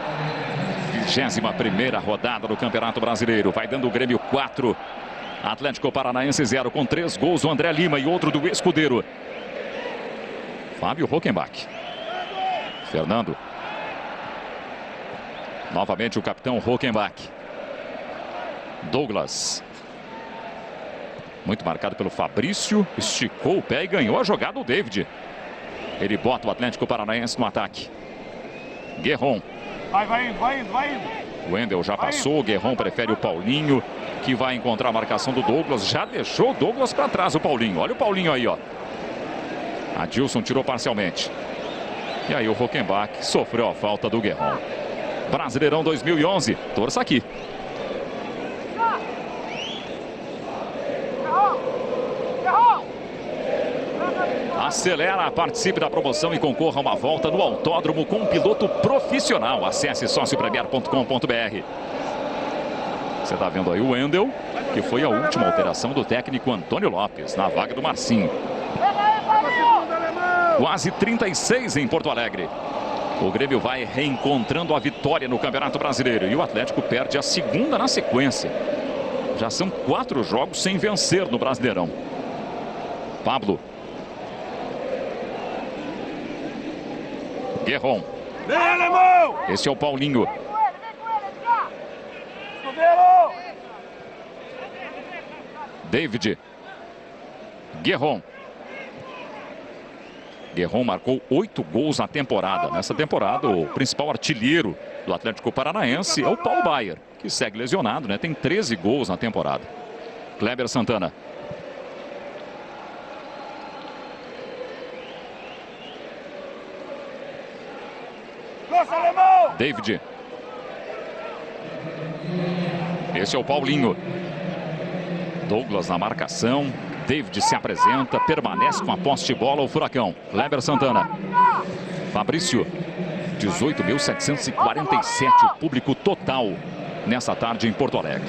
21ª rodada do Campeonato Brasileiro. Vai dando o Grêmio 4. Atlético Paranaense 0 com 3 gols do André Lima e outro do Escudeiro. Fábio Hockenbach. Fernando. Novamente o capitão Hockenbach. Douglas. Muito marcado pelo Fabrício. Esticou o pé e ganhou a jogada o David. Ele bota o Atlético Paranaense no ataque. Guerron. Vai indo. O Wendel já passou, o Guerron prefere o Paulinho, que vai encontrar a marcação do Douglas. Já deixou o Douglas para trás, o Paulinho. Olha o Paulinho aí, ó. Adilson tirou parcialmente. E aí o Rockenbach sofreu a falta do Guerron. Brasileirão 2011. Torça aqui. Acelera, participe da promoção e concorra a uma volta no autódromo com um piloto profissional. Acesse sociopremier.com.br. Você está vendo aí o Wendel, que foi a última alteração do técnico Antônio Lopes na vaga do Marcinho. Quase 36 em Porto Alegre. O Grêmio vai reencontrando a vitória no Campeonato Brasileiro e o Atlético perde a segunda na sequência. Já são 4 jogos sem vencer no Brasileirão. Pablo. Guerron. Esse é o Paulinho. David. Guerron. Guerron marcou 8 gols na temporada. Nessa temporada, o principal artilheiro do Atlético Paranaense é o Paulo Baier, que segue lesionado, né? Tem 13 gols na temporada. Kleber Santana. David. Esse é o Paulinho. Douglas na marcação. David se apresenta, permanece com a posse de bola o Furacão. Kleber Santana. Fabrício. 18.747 o público total nessa tarde em Porto Alegre.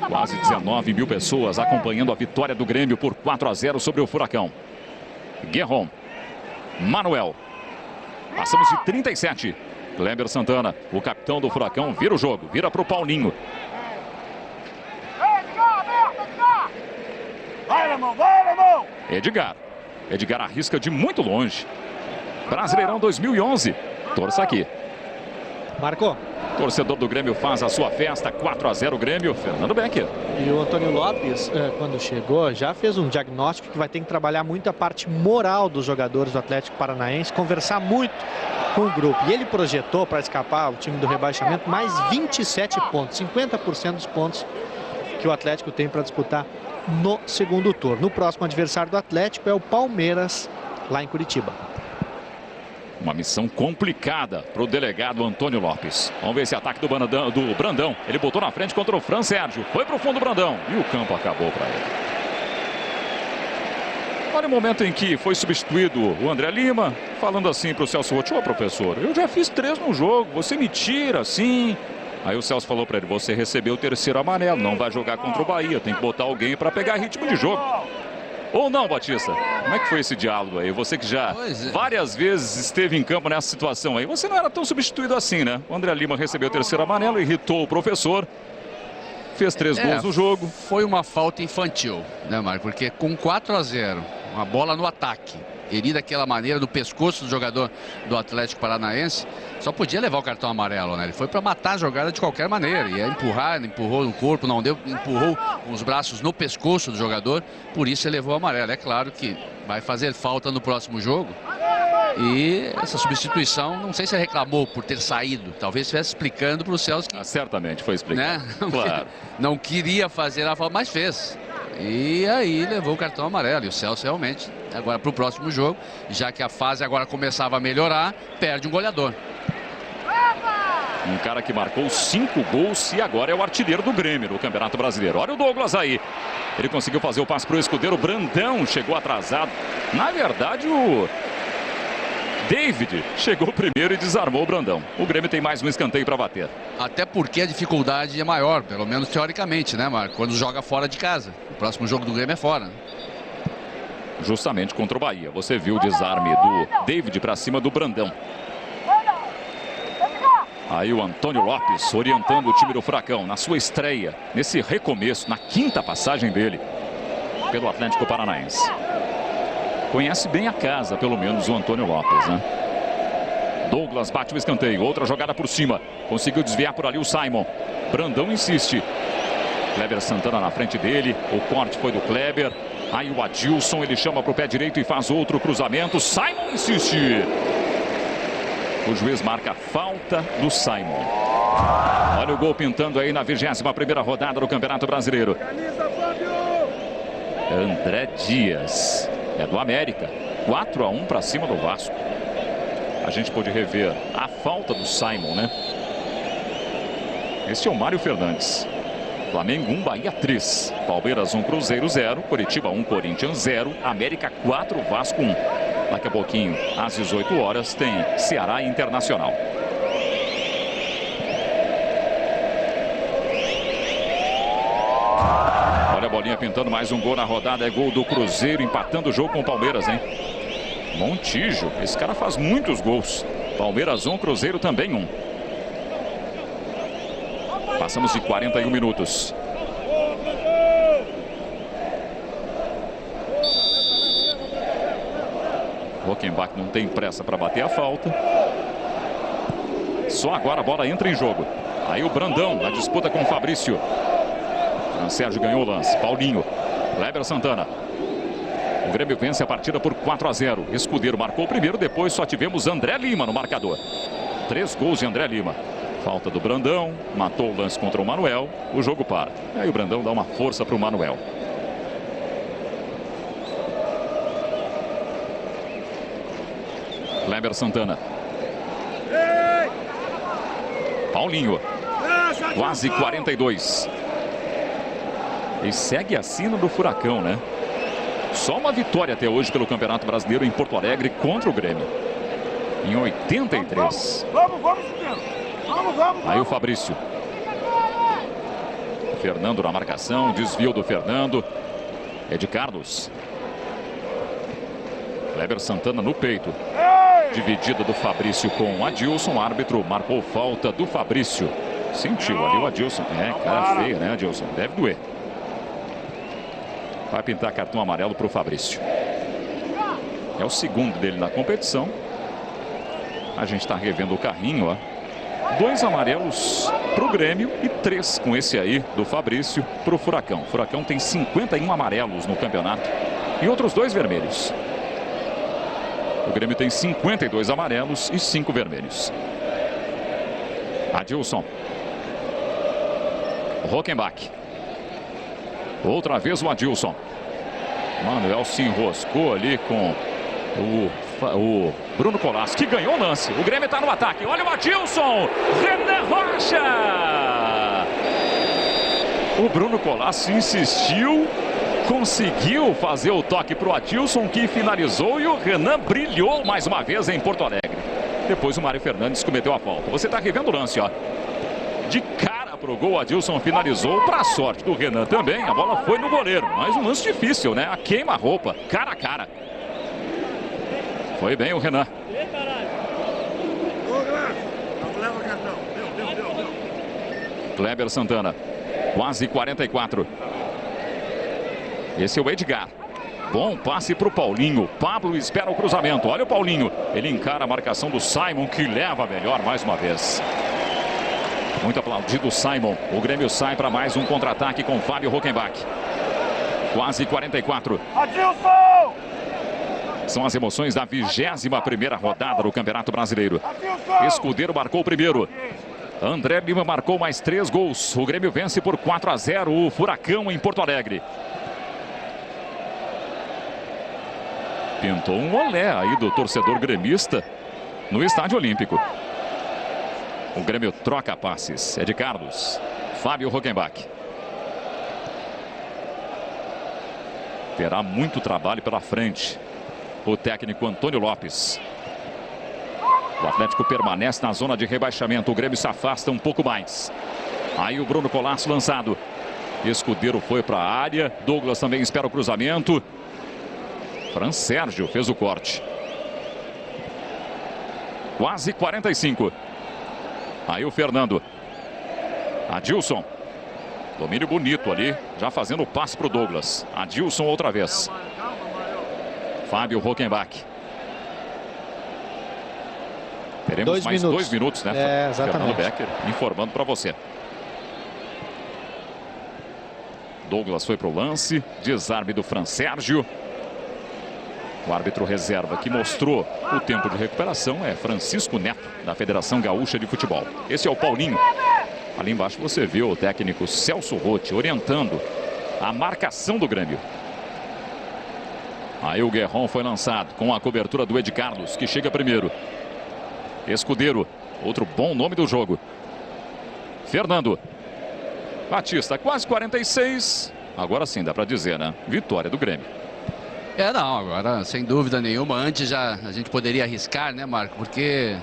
Quase 19 mil pessoas acompanhando a vitória do Grêmio por 4-0 sobre o Furacão. Guerron. Manuel. Passamos de 37. Kleber Santana, o capitão do Furacão, vira o jogo, vira para o Paulinho. Vai, irmão! Edgar. Edgar arrisca de muito longe. Brasileirão 2011. Torça aqui. Marcou. Torcedor do Grêmio faz a sua festa. 4-0 Grêmio. Fernando Becker. E o Antônio Lopes, quando chegou, já fez um diagnóstico que vai ter que trabalhar muito a parte moral dos jogadores do Atlético Paranaense, conversar muito com o grupo. E ele projetou para escapar o time do rebaixamento mais 27 pontos, 50% dos pontos que o Atlético tem para disputar no segundo turno. No próximo adversário do Atlético é o Palmeiras, lá em Curitiba. Uma missão complicada para o delegado Antônio Lopes. Vamos ver esse ataque do Brandão. Ele botou na frente contra o Fran Sérgio. Foi para o fundo do Brandão. E o campo acabou para ele. Olha o momento em que foi substituído o André Lima, falando assim para o Celso Roth: ô professor, eu já fiz 3 no jogo, você me tira assim. Aí o Celso falou para ele: você recebeu o 3º amarelo, não vai jogar contra o Bahia, tem que botar alguém para pegar ritmo de jogo. Ou não, Batista? Como é que foi esse diálogo aí? Você que já várias vezes esteve em campo nessa situação aí, você não era tão substituído assim, né? O André Lima recebeu o 3º amarelo, irritou o professor, fez 3 gols no jogo. Foi uma falta infantil, né, Marco? Porque com 4-0, uma bola no ataque, ele daquela maneira no pescoço do jogador do Atlético Paranaense, só podia levar o cartão amarelo, né? Ele foi para matar a jogada de qualquer maneira. Ia empurrar, ele empurrou no corpo, não deu, empurrou com os braços no pescoço do jogador, por isso ele levou o amarelo. É claro que vai fazer falta no próximo jogo. E essa substituição, não sei se ele reclamou por ter saído, talvez estivesse explicando para o Celso que... certamente foi explicado, né? Claro. Não queria fazer a falta, mas fez. E aí levou o cartão amarelo. E o Celso realmente, agora para o próximo jogo, já que a fase agora começava a melhorar, perde um goleador. Um cara que marcou 5 gols e agora é o artilheiro do Grêmio no Campeonato Brasileiro. Olha o Douglas aí. Ele conseguiu fazer o passe para o escudeiro. Brandão chegou atrasado. Na verdade, o David chegou primeiro e desarmou o Brandão. O Grêmio tem mais um escanteio para bater. Até porque a dificuldade é maior, pelo menos teoricamente, né, Marco? Quando joga fora de casa. O próximo jogo do Grêmio é fora. Justamente contra o Bahia. Você viu o desarme do David para cima do Brandão. Aí o Antônio Lopes orientando o time do Furacão na sua estreia, nesse recomeço, na 5ª passagem dele pelo Atlético Paranaense. Conhece bem a casa, pelo menos, o Antônio Lopes, né? Douglas bate o escanteio, outra jogada por cima. Conseguiu desviar por ali o Simon. Brandão insiste. Kleber Santana na frente dele. O corte foi do Kleber. Aí o Adilson, ele chama para o pé direito e faz outro cruzamento. Simon insiste. O juiz marca a falta do Simon. Olha o gol pintando aí na 21ª rodada do Campeonato Brasileiro. André Dias. É do América. 4-1 para cima do Vasco. A gente pôde rever a falta do Simon, né? Esse é o Mário Fernandes. Flamengo 1, Bahia 3. Palmeiras 1, Cruzeiro 0. Curitiba 1, Corinthians 0. América 4, Vasco 1. Daqui a pouquinho, às 18 horas, tem Ceará Internacional. Olha a bolinha pintando, mais um gol na rodada. É gol do Cruzeiro, empatando o jogo com o Palmeiras, hein? Montijo, esse cara faz muitos gols. Palmeiras 1, Cruzeiro também 1. Passamos de 41 minutos. Rockenbach não tem pressa para bater a falta. Só agora a bola entra em jogo. Aí o Brandão na disputa com o Fabrício. O Sérgio ganhou o lance. Paulinho. Kleber Santana. O Grêmio vence a partida por 4-0. Escudeiro marcou o primeiro, depois só tivemos André Lima no marcador. 3 gols de André Lima. Falta do Brandão, matou o lance contra o Manuel, o jogo para. Aí o Brandão dá uma força para o Manuel. Kleber Santana. Paulinho. Quase 42. E segue a sina do Furacão, né? Só uma vitória até hoje pelo Campeonato Brasileiro em Porto Alegre contra o Grêmio. Em 83. Aí o Fabrício. Fernando na marcação, desvio do Fernando. É de Carlos. Kleber Santana no peito. Dividida do Fabrício com o Adilson. O árbitro marcou falta do Fabrício. Sentiu ali o Adilson. É, cara feia, né, Adilson? Deve doer. Vai pintar cartão amarelo para o Fabrício. É o segundo dele na competição. A gente está revendo o carrinho, ó. 2 amarelos para o Grêmio e 3 com esse aí do Fabrício para o Furacão. O Furacão tem 51 amarelos no campeonato e outros 2 vermelhos. O Grêmio tem 52 amarelos e 5 vermelhos. Adilson. Rockenbach. Outra vez o Adilson. Manuel se enroscou ali com o Bruno Colasso, que ganhou o lance. O Grêmio está no ataque. Olha o Adilson. Renan Rocha. O Bruno Colasso insistiu. Conseguiu fazer o toque para o Adilson, que finalizou. E o Renan brilhou mais uma vez em Porto Alegre. Depois o Mário Fernandes cometeu a falta. Você está revendo o lance, ó. De cara pro gol, o Adilson finalizou. Para a sorte do Renan também, a bola foi no goleiro. Mas um lance difícil, né? A queima-roupa, cara a cara. Foi bem o Renan. Kleber Santana. Quase 44. Esse é o Edgar. Bom passe para o Paulinho. Pablo espera o cruzamento. Olha o Paulinho. Ele encara a marcação do Simon, que leva melhor mais uma vez. Muito aplaudido o Simon. O Grêmio sai para mais um contra-ataque com Fábio Rockenbach. Quase 44. Adilson! São as emoções da 21ª rodada do Campeonato Brasileiro. Escudeiro marcou o primeiro. André Lima marcou mais 3 gols. O Grêmio vence por 4-0 o Furacão em Porto Alegre. Pintou um olé aí do torcedor gremista no Estádio Olímpico. O Grêmio troca passes. É de Carlos. Fábio Rockenbach. Terá muito trabalho pela frente o técnico Antônio Lopes. O Atlético permanece na zona de rebaixamento. O Grêmio se afasta um pouco mais. Aí o Bruno Colasso lançado. Escudeiro foi para a área. Douglas também espera o cruzamento. Fran Sérgio fez o corte. Quase 45. Aí o Fernando. Adilson. Domínio bonito ali. Já fazendo o passe para o Douglas. Adilson outra vez. Fábio Rockenbach. Teremos mais 2 minutos, né? É, exatamente. Fernando Becker informando para você. Douglas foi para o lance. Desarme do Fran Sérgio. O árbitro reserva que mostrou o tempo de recuperação é Francisco Neto, da Federação Gaúcha de Futebol. Esse é o Paulinho. Ali embaixo você vê o técnico Celso Roth orientando a marcação do Grêmio. Aí o Guerron foi lançado com a cobertura do Ed Carlos, que chega primeiro. Escudeiro, outro bom nome do jogo. Fernando. Batista, quase 46. Agora sim, dá para dizer, né? Vitória do Grêmio. Não, agora sem dúvida nenhuma. Antes já a gente poderia arriscar, né, Marco? Porque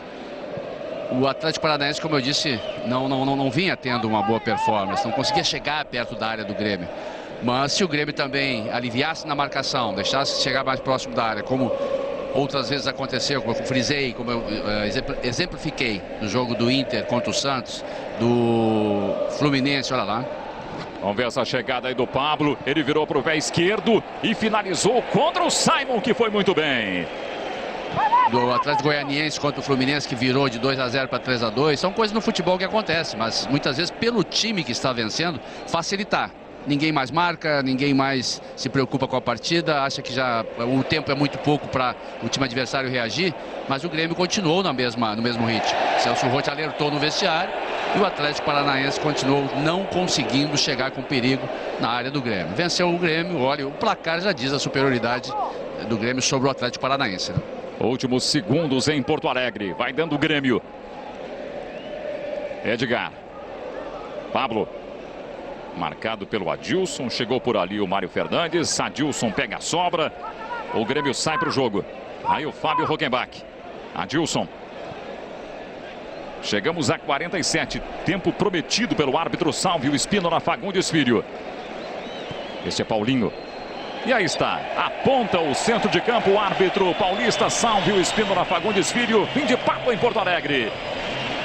o Atlético Paranaense, como eu disse, não vinha tendo uma boa performance. Não conseguia chegar perto da área do Grêmio. Mas se o Grêmio também aliviasse na marcação, deixasse chegar mais próximo da área, como outras vezes aconteceu, como eu frisei, como eu exemplifiquei no jogo do Inter contra o Santos, do Fluminense, olha lá. Vamos ver essa chegada aí do Pablo. Ele virou para o pé esquerdo e finalizou contra o Simon, que foi muito bem. Do Atlético Goianiense contra o Fluminense, que virou de 2-0 para 3-2. São coisas no futebol que acontecem, mas muitas vezes pelo time que está vencendo, facilitar. Ninguém mais marca, ninguém mais se preocupa com a partida, acha que já o tempo é muito pouco para o time adversário reagir, mas o Grêmio continuou no mesmo ritmo. Celso Roth alertou no vestiário e o Atlético Paranaense continuou não conseguindo chegar com perigo na área do Grêmio. Venceu o Grêmio, olha, o placar já diz a superioridade do Grêmio sobre o Atlético Paranaense. Últimos segundos em Porto Alegre, vai dando o Grêmio. Edgar. Pablo. Marcado pelo Adilson, chegou por ali o Mário Fernandes, Adilson pega a sobra, o Grêmio sai para o jogo. Aí o Fábio Rockenbach, Adilson. Chegamos a 47, tempo prometido pelo árbitro Salvio Espínola Fagundes Filho. Este é Paulinho. E aí está, aponta o centro de campo o árbitro paulista Salvio Espínola Fagundes Filho, fim de papo em Porto Alegre.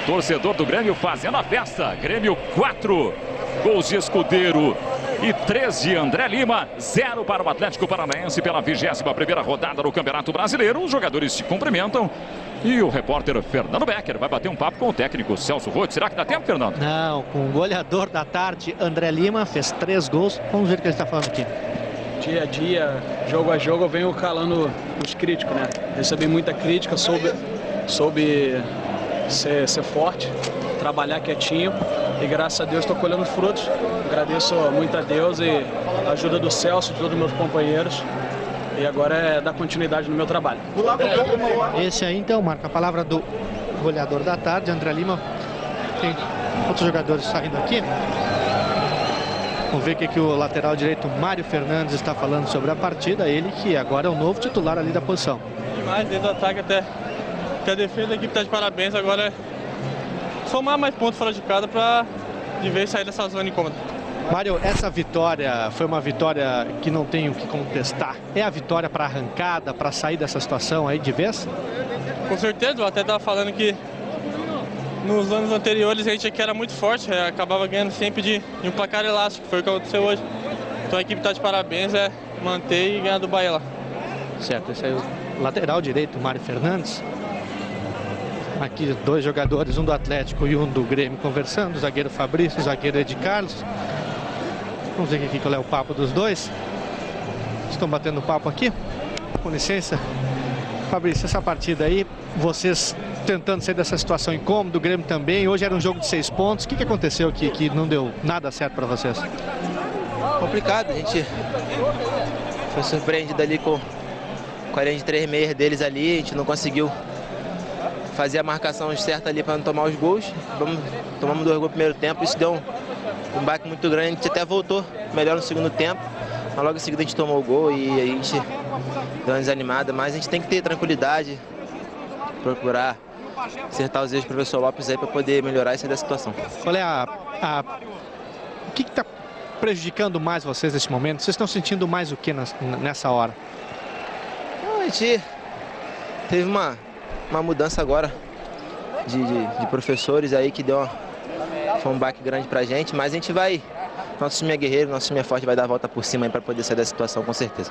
Torcedor do Grêmio fazendo a festa, Grêmio 4. Gols de Escudeiro e 13 André Lima, 0 para o Atlético Paranaense pela 21ª rodada do Campeonato Brasileiro. Os jogadores se cumprimentam e o repórter Fernando Becker vai bater um papo com o técnico Celso Roth. Será que dá tempo, Fernando? Não, com o goleador da tarde, André Lima, fez 3 gols. Vamos ver o que ele está falando aqui. Dia a dia, jogo a jogo, eu venho calando os críticos, né? Recebi muita crítica, soube ser forte, trabalhar quietinho. E graças a Deus estou colhendo os frutos. Agradeço muito a Deus e a ajuda do Celso, de todos os meus companheiros. E agora é dar continuidade no meu trabalho. Esse aí então marca a palavra do goleador da tarde, André Lima. Tem outros jogadores saindo aqui. Vamos ver o que o lateral direito Mário Fernandes está falando sobre a partida. Ele que agora é o novo titular ali da posição. Demais, desde o ataque até a defesa da equipe está de parabéns. Agora é somar mais pontos fora de casa para de vez sair dessa zona incômoda. Mário, essa vitória foi uma vitória que não tem o que contestar. É a vitória para arrancada, para sair dessa situação aí de vez? Com certeza, eu até estava falando que nos anos anteriores a gente aqui era muito forte, acabava ganhando sempre de um placar elástico, foi o que aconteceu hoje. Então a equipe está de parabéns, é manter e ganhar do Bahia lá. Certo, esse aí é o lateral direito, Mário Fernandes. Aqui 2 jogadores, um do Atlético e um do Grêmio conversando, o zagueiro Fabrício, o zagueiro Ed Carlos. Vamos ver aqui qual é o papo dos dois. Estão batendo papo aqui. Com licença. Fabrício, essa partida aí, vocês tentando sair dessa situação incômoda, o Grêmio também. Hoje era um jogo de 6 pontos. O que aconteceu aqui que não deu nada certo para vocês? Complicado, a gente foi surpreendido ali com a linha de 3 meias deles ali. A gente não conseguiu fazer a marcação certa ali para não tomar os gols. Tomamos 2 gols no primeiro tempo, isso deu um baque muito grande. A gente até voltou melhor no segundo tempo, mas logo em seguida a gente tomou o gol e a gente deu uma desanimada. Mas a gente tem que ter tranquilidade, procurar acertar os erros do professor Lopes aí para poder melhorar e sair da situação. Qual é o que está prejudicando mais vocês nesse momento? Vocês estão sentindo mais o que nessa hora? A gente teve uma mudança agora de professores aí que foi um baque grande pra gente, mas a gente vai, nosso time é guerreiro, nosso time é forte, vai dar a volta por cima aí para poder sair da situação com certeza.